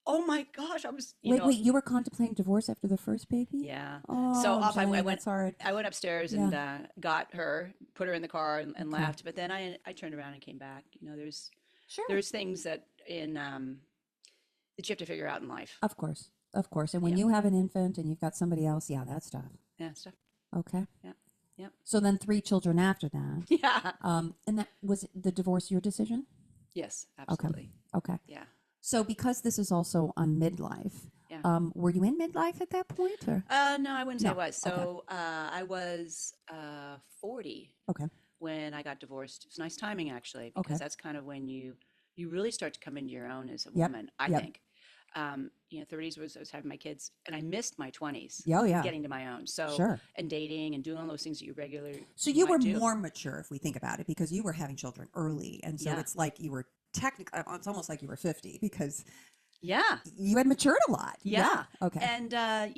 oh my gosh, I was, Wait, you were contemplating divorce after the first baby? yeah. Oh, So off Jenny, I went. that's hard. I went upstairs and got her, put her in the car and Okay. left. But then I turned around and came back. Sure. There's things that that you have to figure out in life. Of course. Of course. And when Yeah. you have an infant and you've got somebody else, yeah, that's tough. Yeah, stuff. Okay. Yeah. Yeah. So then 3 children after that. Yeah. And that was the divorce your decision? Yes, absolutely. Okay. Yeah. So because this is also on midlife, Yeah. were you in midlife at that point or? No, I wouldn't say No. I was. So I was 40 Okay. when I got divorced. It was nice timing, actually, Okay. because that's kind of when you really start to come into your own as a Yep. woman, I Yep. think. 30s I was having my kids, and I missed my 20s. Oh, yeah. Getting to my own. So Sure. and dating and doing all those things that you regularly So you were might do. more mature if we think about it because you were having children early. And so Yeah. it's like you were technically, it's almost like you were 50 because Yeah. you had matured a lot. Yeah. Okay. And I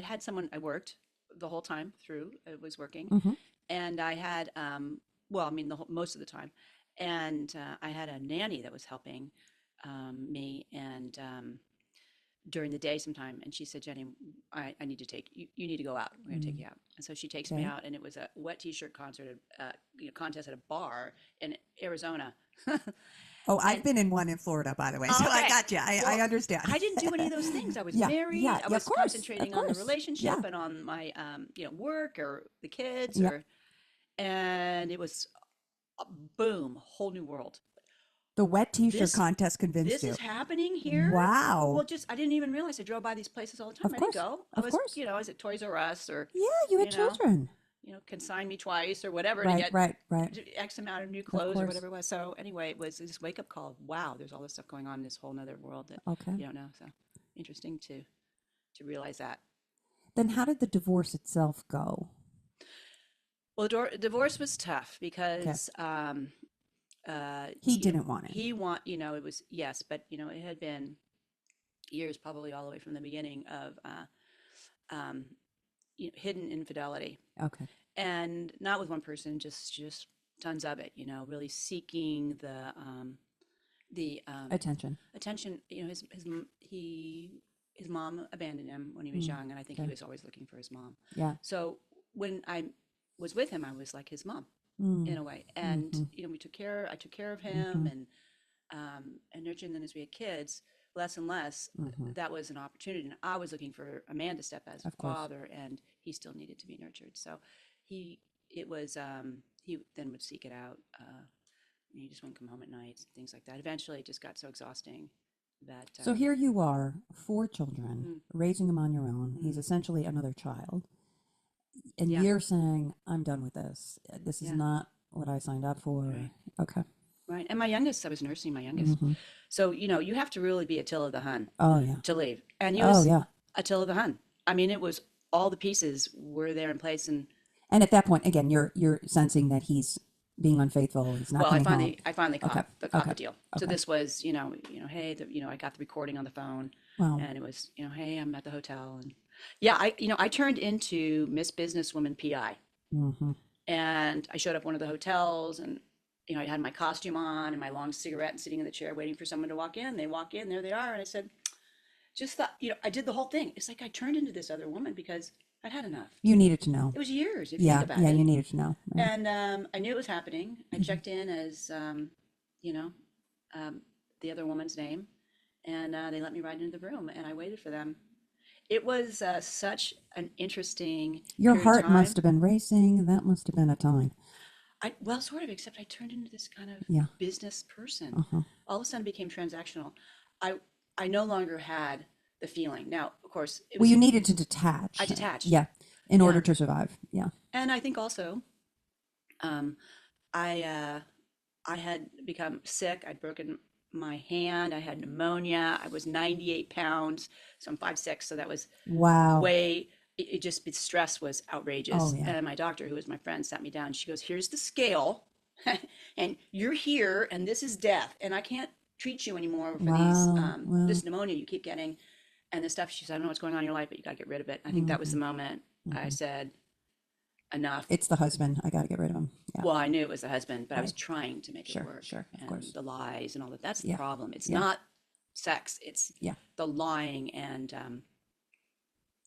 had someone I worked the whole time through. I was working, Mhm. and I had most of the time, and I had a nanny that was helping me and during the day sometime. And she said, Jenny, I need to take you. You need to go out. We're going to take you out. And so she takes me Okay. out, and it was a wet T-shirt concert, contest at a bar in Arizona. Oh, I've been in one in Florida, by the way. So I Okay. got you. I Well, understand. I didn't do any of those things. I was Yeah, married. yeah, I of was course, concentrating of on the course. relationship Yeah. and on my, work or the kids, Yeah. and it was boom, whole new world. The wet T-shirt This- contest convinced This you. is happening here. Wow. Well, I didn't even realize I drove by these places all the time. Of I didn't course, go. of I was, course. I was at Toys R Us or, Yeah, you had you know, children. consign me twice or whatever to Right, get right. X amount of new clothes or course. whatever it was. So anyway, it was this wake up call. Wow, there's all this stuff going on in this whole nother world that Okay. you don't know. So interesting to realize that. Then how did the divorce itself go? Well, divorce was tough because He didn't want it. it was, yes, but it had been years, probably all the way from the beginning of hidden infidelity, Okay. and not with one person, just tons of it. Really seeking the Attention. attention. His mom abandoned him when he was young, and I think he okay. was always looking for his mom. Yeah. So when I was with him, I was like his mom Mm. in a way, and I took care of him and nurtured. And then as we had kids, less and less, that was an opportunity. And I was looking for a man to step as a Of course. father, and he still needed to be nurtured. So he then would seek it out. He just wouldn't come home at nights, things like that. Eventually, it just got so exhausting that. So here you are, 4 children, raising them on your own. He's essentially another child. And Yeah. you're saying, I'm done with this. This is Yeah. not what I signed up for. Right. Okay. Right. And my youngest, I was nursing my youngest. So, you have to really be Attila the Hun Oh, yeah. to leave. And he Oh, was yeah. Attila the Hun. I mean, it was all the pieces were there in place. And And at that point, again, you're sensing that he's being unfaithful. He's not well, I coming home. finally Okay. caught Okay. the deal. So Okay. this was, hey, I got the recording on the phone, Wow. and it was, hey, I'm at the hotel, and yeah, I turned into Miss Businesswoman PI, Mm-hmm. and I showed up one of the hotels, and I had my costume on and my long cigarette and sitting in the chair waiting for someone to walk in. They walk in, there they are, and I said, just thought, I did the whole thing. It's like I turned into this other woman because I'd had enough. You needed to know. It was years, if you Yeah. think about Yeah. it. You needed to know. Yeah. And I knew it was happening. I checked in as, you know, the other woman's name, and they let me right into the room, and I waited for them. It was such an interesting Your period of heart must time. have been racing. That must have been a time. Well, sort of, except I turned into this kind of Yeah. business person. Uh-huh. All of a sudden became transactional. I no longer had the feeling. Now, of course, it Well, was, you needed to detach. I detached. Yeah. In order Yeah. to survive. Yeah. And I think also, I had become sick. I'd broken my hand. I had pneumonia. I was 98 pounds, so I'm 5'6". So that was Wow. it just, the stress was outrageous. Oh, yeah. And my doctor, who was my friend, sat me down. She goes, here's the scale, and you're here, and this is death, and I can't treat you anymore for Wow. Wow. this pneumonia you keep getting, and this stuff. She said, I don't know what's going on in your life, but you got to get rid of it. I think that was the moment I said, enough. It's the husband. I got to get rid of him. Yeah. Well, I knew it was the husband, but I was Right. trying to make Sure, it work. sure, of And course. the lies and all that. That's the Yeah. problem. It's Yeah. not sex. It's Yeah. the lying and,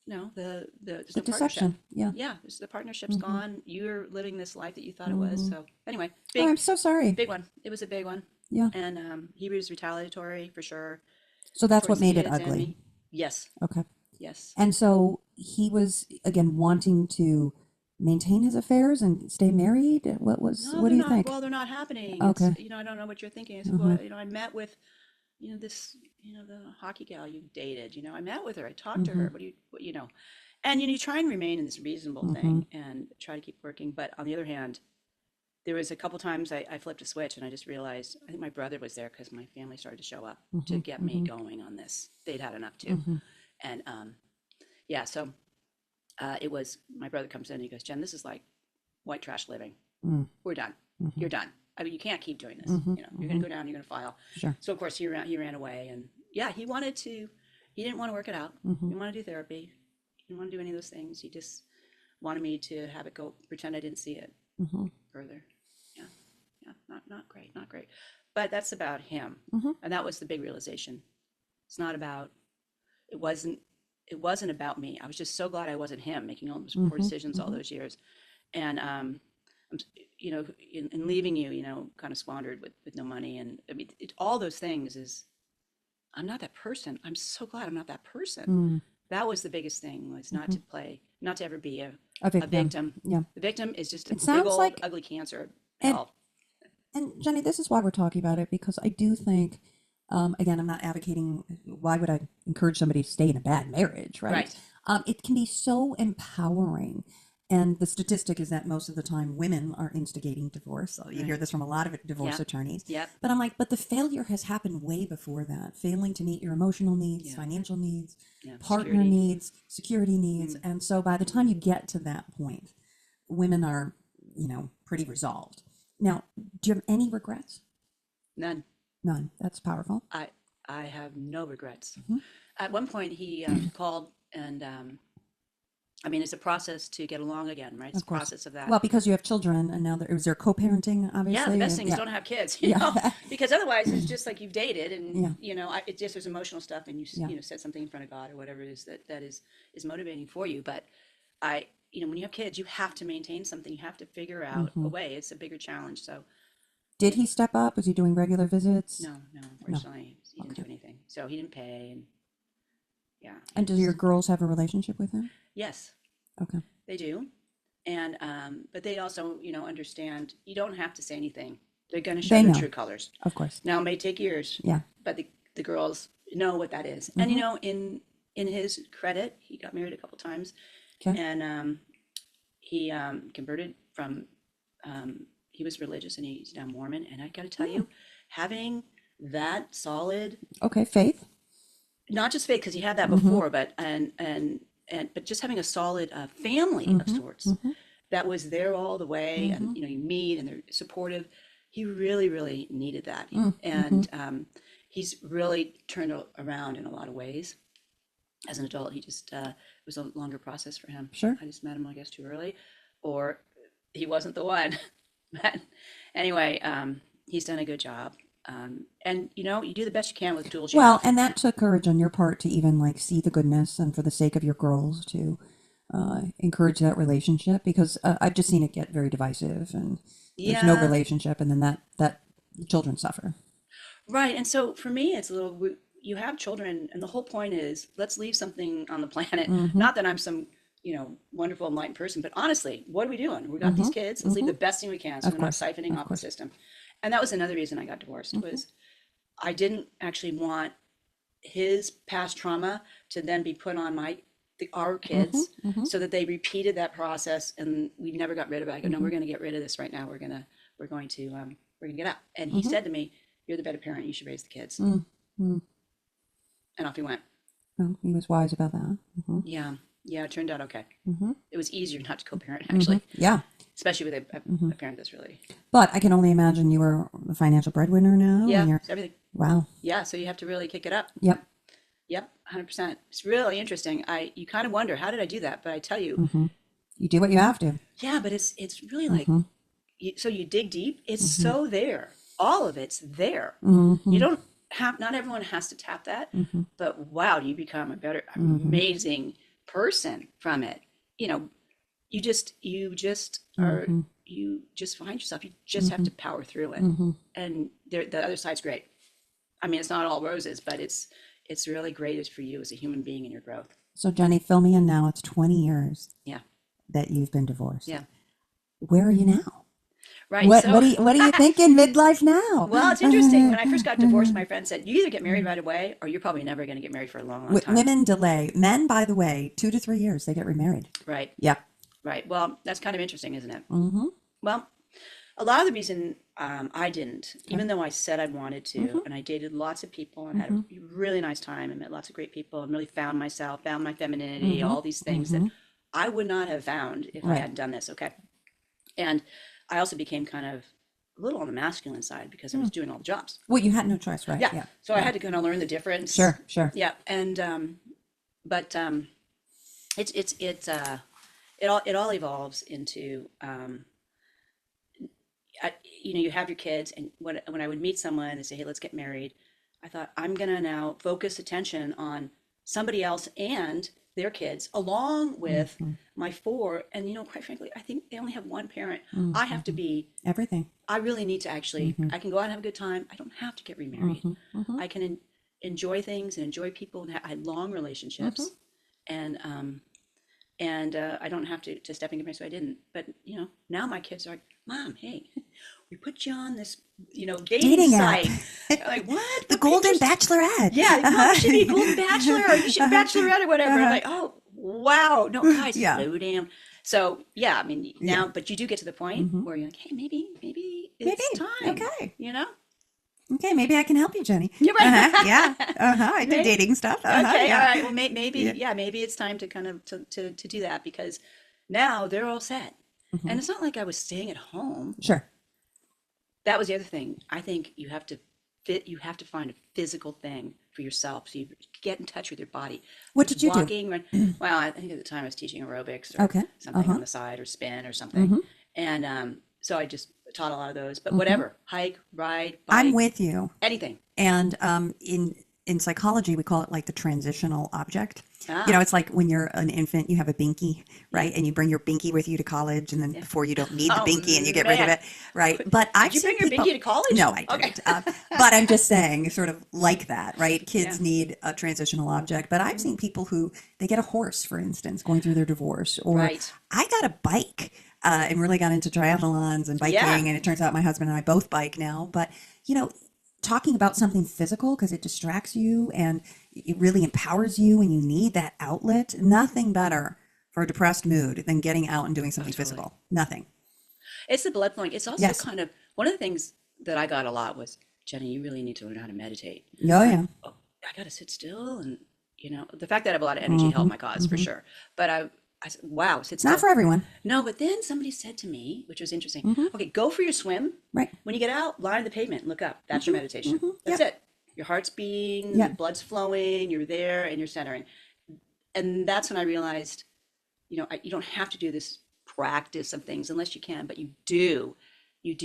the The deception. partnership. Yeah. Yeah, the partnership's gone. You're living this life that you thought it Mm-hmm. was. So anyway, Oh, I'm so sorry. big one. It was a big one. Yeah. And he was retaliatory for sure. So that's what towards the made it kids and ugly. me. Yes. Okay. Yes. And so he was, again, wanting to maintain his affairs and stay married. No, What do they're you not. think? Well, they're not happening. Okay. It's, I don't know what you're thinking. I said, well, I met with, this, the hockey gal you dated. I met with her. I talked to her. And you try and remain in this reasonable thing and try to keep working. But on the other hand, there was a couple times I flipped a switch and I just realized, I think my brother was there because my family started to show up to get me going on this. They'd had enough too. And yeah, so it was, my brother comes in and he goes, Jen, this is like white trash living. We're done. You're done. I mean, you can't keep doing this. You're going to go down, you're going to file. Sure. So of course he ran away, and yeah, he didn't want to work it out. He didn't want to do therapy. He didn't want to do any of those things. He just wanted me to have it go, pretend I didn't see it further. Yeah. Yeah. Not great. Not great. But that's about him. And that was the big realization. It's not about, it wasn't about me. I was just so glad I wasn't him making all those poor decisions all those years. And, in leaving you, kind of squandered with no money. And I mean, all those things is, I'm not that person. I'm so glad I'm not that person. That was the biggest thing, was not to ever be a victim. Yeah. The victim is just a It big sounds old like- ugly cancer. And- Hell. And Jenny, this is why we're talking about it, because I do think, again, I'm not advocating, why would I encourage somebody to stay in a bad marriage, right? It can be so empowering. And the statistic is that most of the time women are instigating divorce. So you hear this from a lot of divorce Yeah. attorneys. Yep. But I'm like, but the failure has happened way before that. Failing to meet your emotional needs, Yeah. financial needs, Yeah. partner Security. needs, security needs. And so by the time you get to that point, women are, pretty resolved. Now, do you have any regrets? None. None. That's powerful. I have no regrets. At one point, he called, and I mean, it's a process to get along again, right? It's a Of course. process of that. Well, because you have children, and now is there co-parenting, obviously? Yeah, the best thing is Yeah. don't have kids, Yeah. because otherwise it's just like you've dated, and Yeah. it just, there's emotional stuff, and you Yeah. said something in front of God or whatever it is that is motivating for you. But when you have kids, you have to maintain something. You have to figure out a way. It's a bigger challenge. So Did he step up? Was he doing regular visits? no, unfortunately, he didn't do anything. So he didn't pay, and yeah. And do your girls have a relationship with him? Yes, Okay. they do, and but they also understand you don't have to say anything. They're going to show They their know. true colors. Of course. Now it may take years. Yeah. But the girls know what that is. And in his credit, he got married a couple times. Okay. And he converted from, he was religious and he's now Mormon. And I got to tell you, having that solid, Okay, faith. not just faith, because he had that Mm-hmm. before, but but just having a solid family of Mm-hmm. sorts Mm-hmm. that was there all the way, Mm-hmm. and you meet and they're supportive. He really, really needed that, Mm-hmm. and he's really turned around in a lot of ways. As an adult, he just it was a longer process for him. Sure. I just met him, I guess, too early, or he wasn't the one. But anyway, he's done a good job. And you do the best you can with the tools you Well, have. and that took courage on your part to even like see the goodness and for the sake of your girls to encourage that relationship, because I've just seen it get very divisive and there's no Yeah, relationship, and then that children suffer. right. And so for me, it's a little, you have children, and the whole point is let's leave something on the planet. Mm-hmm. Not that I'm some, wonderful enlightened person, but honestly, what are we doing? We got these Mm-hmm. kids. Let's leave the best thing we can, so Of we're not course. siphoning Of off the course. system. And that was another reason I got divorced was I didn't actually want his past trauma to then be put on our kids, Mm-hmm. so that they repeated that process and we never got rid of it. I go, no, we're going to get rid of this right now. We're going to get out. And he said to me, you're the better parent. You should raise the kids. Mm-hmm. And off he went. Well, he was wise about that. Mm-hmm. Yeah. Yeah. It turned out okay. Mm-hmm. It was easier not to co-parent, actually, Yeah. especially with a parent that's really, But I can only imagine you were the financial breadwinner now. yeah, And you're, everything. wow. Yeah. So you have to really kick it up. Yep. Yep. 100%. It's really interesting. You kind of wonder, how did I do that? But I tell you, Mm-hmm. You do what you have to. yeah, but it's really like, Mm-hmm. so you dig deep, it's so there. All of it's there. Mm-hmm. You don't have, not everyone has to tap that, Mm-hmm. but wow, you become a better, amazing person from it. You just are, Mm-hmm. you just find yourself, you just have to power through it. Mm-hmm. And the other side's great. I mean, it's not all roses, but it's really great for you as a human being and your growth. So Jenny, fill me in now. It's 20 years Yeah. that you've been divorced. Yeah. Where are you now? Right. What So, what do you think in midlife now? well, it's interesting. When I first got divorced, my friend said, you either get married right away or you're probably never going to get married for a long, long time. Women delay. Men, by the way, 2 to 3 years they get remarried. Right. Yeah. Right. Well, that's kind of interesting, isn't it? Mm-hmm. Well, a lot of the reason I didn't, even though I said I wanted to, and I dated lots of people and had a really nice time and met lots of great people and really found myself, found my femininity, all these things that I would not have found if I Right. hadn't done this. Okay. And I also became kind of a little on the masculine side because I was doing all the jobs. Well, you had no choice, right? Yeah. So I had to kind of learn the difference. Sure, sure. Yeah. And, it all evolves into, you have your kids, and when I would meet someone and say, hey, let's get married, I thought, I'm going to now focus attention on somebody else and their kids along with my 4. And, quite frankly, I think they only have one parent. I have to be, Everything. I really need to actually, I can go out and have a good time. I don't have to get remarried. I can enjoy things and enjoy people, and I had long relationships. And I don't have to step into marriage, so I didn't. But, now my kids are like, Mom, hey, we put you on this, dating app. site. I'm like, what? The What Golden made you- Bachelorette. Yeah, well, you should be a Golden Bachelor or you should Bachelorette or whatever. I'm like, oh, wow. No, guys, Yeah. slow down. So, yeah, I mean, now, but you do get to the point where you're like, hey, maybe it's time. Okay. Okay, Maybe I can help you, Jenny. You're right. Yeah. I do Maybe. dating stuff. Okay, Yeah. all right. Well, maybe it's time to kind of to do that, because now they're all set. And it's not like I was staying at home. Sure. That was the other thing. I think you have to find a physical thing for yourself, so you get in touch with your body. What did you do? Walking, well, I think at the time I was teaching aerobics or Okay. something on the side, or spin or something. And so I just taught a lot of those, but whatever, hike, ride, bike, I'm with you. anything. And in psychology, we call it like the transitional object. Ah. It's like when you're an infant, you have a binky, right? And you bring your binky with you to college, and then before you don't need the Oh, binky and you get rid of man. it, right? But I've Did you seen bring your people, binky to college? No, I Okay. didn't. But I'm just saying, sort of like that, right? Kids Yeah. need a transitional object. But I've seen people who, they get a horse, for instance, going through their divorce, or Right. I got a bike and really got into triathlons and biking, Yeah. and it turns out my husband and I both bike now. But talking about something physical, because it distracts you and it really empowers you and you need that outlet. Nothing better for a depressed mood than getting out and doing something totally. physical. Nothing. It's the blood flowing. It's also Yes. kind of one of the things that I got a lot was, Jenny, you really need to learn how to meditate. Oh, yeah. Oh, I got to sit still, and the fact that I have a lot of energy helped my cause for sure. But I said, wow, sit It's not still. for everyone. No, but then somebody said to me, which was interesting, Mm-hmm. okay, go for your swim. Right. When you get out, lie on the pavement and look up. That's your meditation. That's Yep. it. Your heart's beating, Yeah. your blood's flowing, you're there, and you're centering. And that's when I realized, you don't have to do this practice of things unless you can, but you do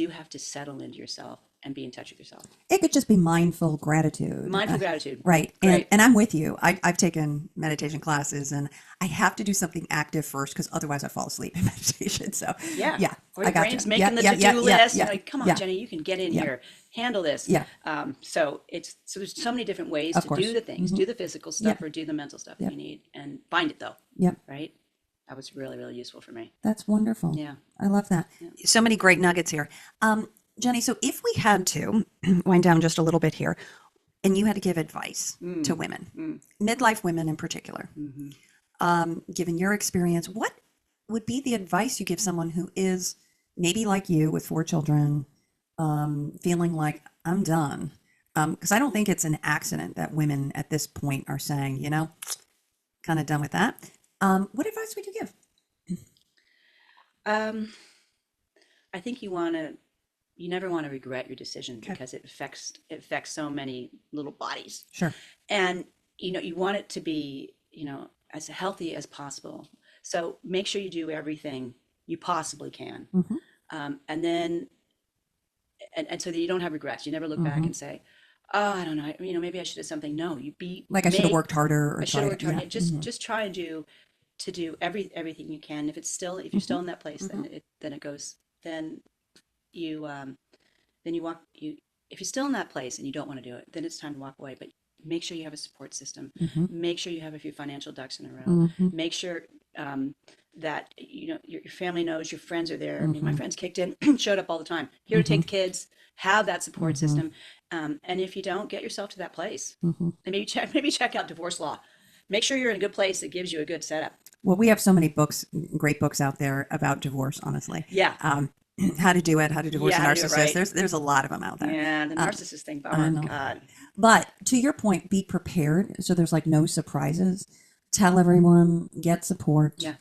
have to settle into yourself and be in touch with yourself. It could just be mindful gratitude. Mindful gratitude. Right. Great. And I'm with you. I've taken meditation classes, and I have to do something active first because otherwise I fall asleep in meditation. So Yeah. Or I your got brain's you. making the Yeah, to-do yeah, list. yeah, You're like, come on, yeah. Jenny, you can get in Yeah. here, handle this. Yeah. So there's so many different ways Of to course. do the things, do the physical stuff Yeah. or do the mental stuff Yeah. that you need, and find it though. Yep. Right. That was really, really useful for me. That's wonderful. Yeah. I love that. So many great nuggets here. Jenny, so if we had to wind down just a little bit here, and you had to give advice to women, midlife women in particular, given your experience, what would be the advice you give someone who is maybe like you with 4 children, feeling like I'm done? Because I don't think it's an accident that women at this point are saying, kind of done with that. What advice would you give? I think you never want to regret your decision because it affects so many little bodies. Sure. And you want it to be as healthy as possible. So make sure you do everything you possibly can, and then and so that you don't have regrets. You never look back and say, oh, I don't know, maybe I should have something. No, I should have worked harder, or I should have worked harder. Yeah. Just try and do everything you can. If you're still in that place, then it goes. Then you walk. If you're still in that place and you don't want to do it, then it's time to walk away. But make sure you have a support system. Make sure you have a few financial ducks in a row. Make sure that your family knows, your friends are there. I mean, my friends kicked in, showed up all the time, here to take the kids. Have that support system, and if you don't, get yourself to that place, and maybe check out divorce law. Make sure you're in a good place that gives you a good setup. Well, we have so many books, great books out there about divorce, honestly. Yeah. How to do it, how to divorce a how to do it narcissist. right. There's a lot of them out there. Yeah, the narcissist thing. Oh I know. God. But to your point, be prepared. So there's like no surprises. Tell everyone, get support. Yeah.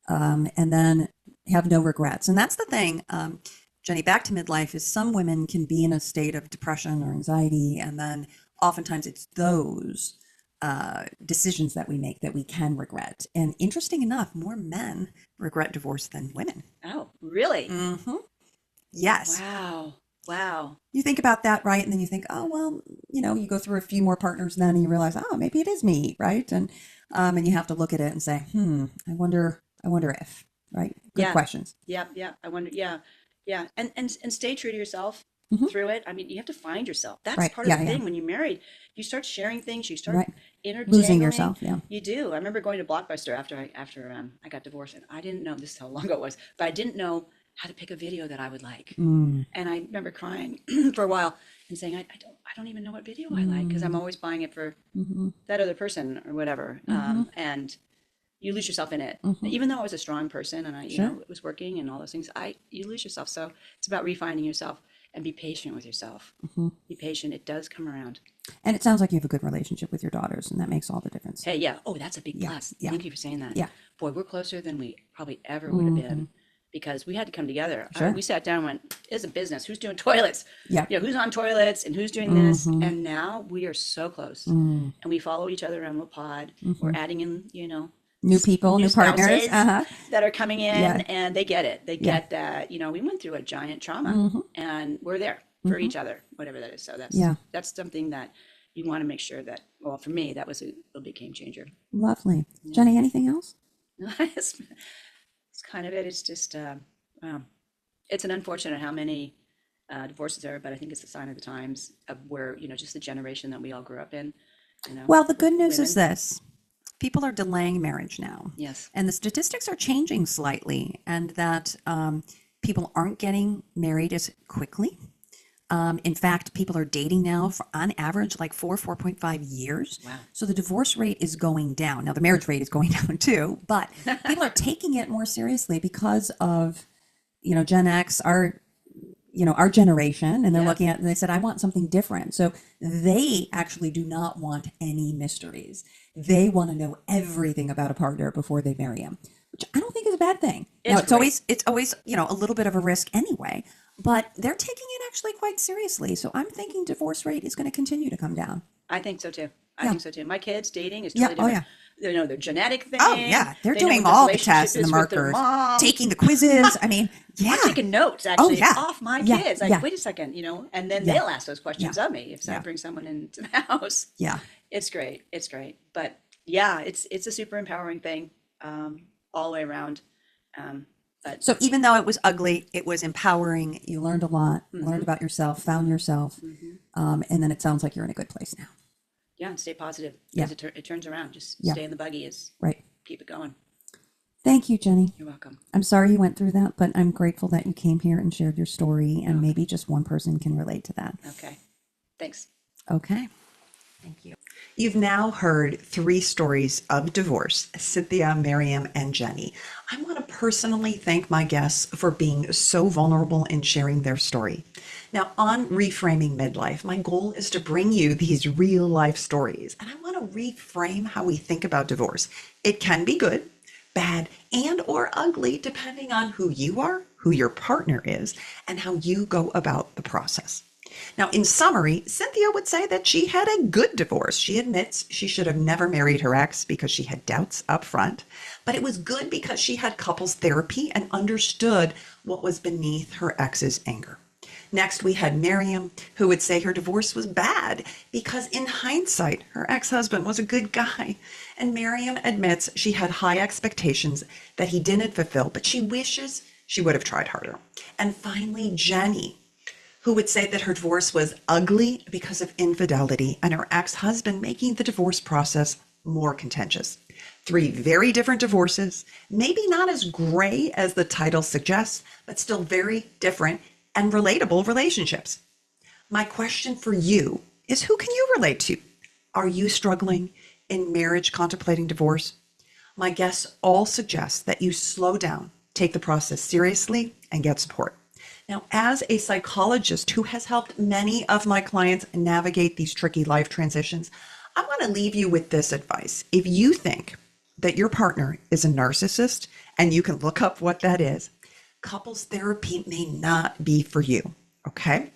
And then have no regrets. And that's the thing, Jenny, back to midlife is some women can be in a state of depression or anxiety. And then oftentimes it's those decisions that we make that we can regret. And interesting enough, more men regret divorce than women. Oh, really? Mm-hmm. Yes. Wow. You think about that, right? And then you think, oh, well, you go through a few more partners then and you realize, oh, maybe it is me, right? And you have to look at it and say, I wonder if, right? Good questions. Yeah. I wonder. Yeah. And stay true to yourself through it. I mean, you have to find yourself. That's Right. part of the Yeah. thing. When you're married, you start sharing things. You start Right. intertangling. Losing yourself, yeah. You do. I remember going to Blockbuster after I got divorced, and I didn't know, this is how long ago it was, but I didn't know how to pick a video that I would like. And I remember crying for a while and saying, I don't even know what video I like, because I'm always buying it for that other person or whatever. And you lose yourself in it. Even though I was a strong person and it was working and all those things, you lose yourself. So it's about refining yourself and be patient with yourself. Be patient. It does come around. And it sounds like you have a good relationship with your daughters, and that makes all the difference. Hey, yeah. Oh, that's a big plus. Yeah. Thank you for saying that. Yeah. Boy, we're closer than we probably ever would have been, because we had to come together. Sure. We sat down and went, it's a business. Who's doing toilets? Yeah. Who's on toilets and who's doing this? And now we are so close. And we follow each other around the pod. We're adding in, New people, new partners. spouses that are coming in, Yeah. and they get it. They get that, we went through a giant trauma and we're there for each other, whatever that is. So that's something that you want to make sure that, well, for me, that was a big game changer. Lovely. Jenny, anything else? It's kind of it. It's just, it's an unfortunate how many divorces there are, but I think it's a sign of the times of where, just the generation that we all grew up in. Well, the good news is this. People are delaying marriage now. Yes. And the statistics are changing slightly, and that people aren't getting married as quickly. In fact, people are dating now for, on average, like 4.5 years. Wow. So the divorce rate is going down. Now, the marriage rate is going down too, but people are taking it more seriously because of, Gen X, our generation, and they're looking at, and they said, I want something different. So they actually do not want any mysteries. They want to know everything about a partner before they marry him, which I don't think is a bad thing. Now, it's always, a little bit of a risk anyway, but they're taking it actually quite seriously. So I'm thinking divorce rate is going to continue to come down. I think so too. I Yeah. think so too. My kids dating is Yeah. totally Oh, different. They know their genetic thing. Oh, yeah. They're They know doing what all the relationship tests and the is with their markers, mom. taking the quizzes. I mean, yeah. I'm taking notes actually yeah. off my Yeah, kids. Like, yeah. wait a second, and then Yeah. they'll ask those questions Yeah. of me if I Yeah. bring someone into the house. Yeah. It's great. It's great. But yeah, it's a super empowering thing, all the way around. But So even though it was ugly, it was empowering. You learned a lot, learned about yourself, found yourself. And then it sounds like you're in a good place now. yeah, and stay positive. Yeah. Because it turns around. Just Yeah. stay in the buggy is Right. keep it going. Thank you, Jenny. You're welcome. I'm sorry you went through that, but I'm grateful that you came here and shared your story, and maybe just one person can relate to that. Okay. Thanks. Okay. Thank you. You've now heard 3 stories of divorce, Cynthia, Maryam, and Jenny. I want to personally thank my guests for being so vulnerable in sharing their story. Now, on Reframing Midlife, my goal is to bring you these real life stories, and I want to reframe how we think about divorce. It can be good, bad, and or ugly, depending on who you are, who your partner is, and how you go about the process. Now, in summary, Cynthia would say that she had a good divorce. She admits she should have never married her ex because she had doubts up front, but it was good because she had couples therapy and understood what was beneath her ex's anger. Next, we had Maryam, who would say her divorce was bad because in hindsight, her ex-husband was a good guy. And Maryam admits she had high expectations that he didn't fulfill, but she wishes she would have tried harder. And finally, Jenny, who would say that her divorce was ugly because of infidelity and her ex-husband making the divorce process more contentious. 3 very different divorces, maybe not as gray as the title suggests, but still very different and relatable relationships. My question for you is, who can you relate to? Are you struggling in marriage, contemplating divorce? My guests all suggest that you slow down, take the process seriously, and get support. Now, as a psychologist who has helped many of my clients navigate these tricky life transitions, I want to leave you with this advice. If you think that your partner is a narcissist, and you can look up what that is, couples therapy may not be for you, okay?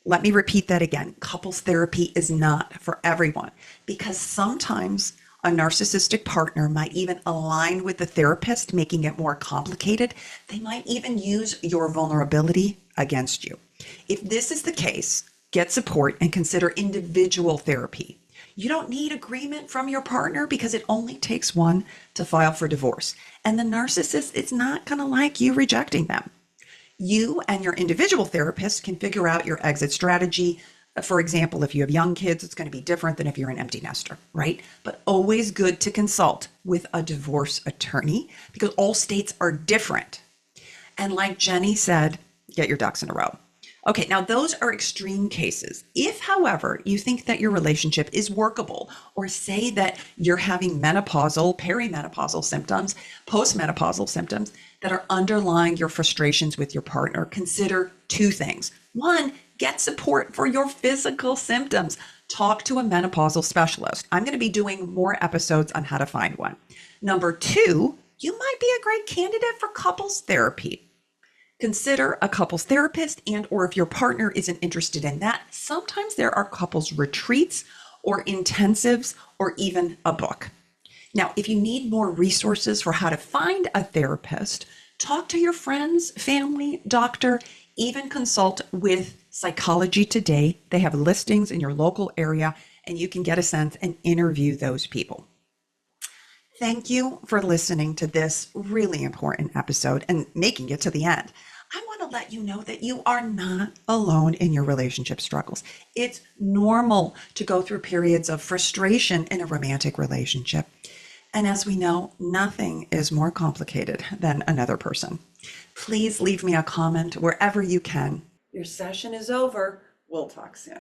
Let me repeat that again. Couples therapy is not for everyone because sometimes a narcissistic partner might even align with the therapist, making it more complicated. They might even use your vulnerability against you. If this is the case, get support and consider individual therapy. You don't need agreement from your partner because it only takes one to file for divorce. And the narcissist is not going to like you rejecting them. You and your individual therapist can figure out your exit strategy. For example, if you have young kids, it's going to be different than if you're an empty nester, right? But always good to consult with a divorce attorney because all states are different. And like Jenny said, get your ducks in a row. Okay, now those are extreme cases. If, however, you think that your relationship is workable, or say that you're having menopausal, perimenopausal symptoms, postmenopausal symptoms that are underlying your frustrations with your partner, consider 2 things. 1, get support for your physical symptoms. Talk to a menopausal specialist. I'm going to be doing more episodes on how to find one. Number 2, you might be a great candidate for couples therapy. Consider a couples therapist, and or if your partner isn't interested in that, sometimes there are couples retreats or intensives or even a book. Now, if you need more resources for how to find a therapist, talk to your friends, family, doctor, even consult with Psychology Today. They have listings in your local area and you can get a sense and interview those people. Thank you for listening to this really important episode and making it to the end. I want to let you know that you are not alone in your relationship struggles. It's normal to go through periods of frustration in a romantic relationship. And as we know, nothing is more complicated than another person. Please leave me a comment wherever you can. Your session is over. We'll talk soon.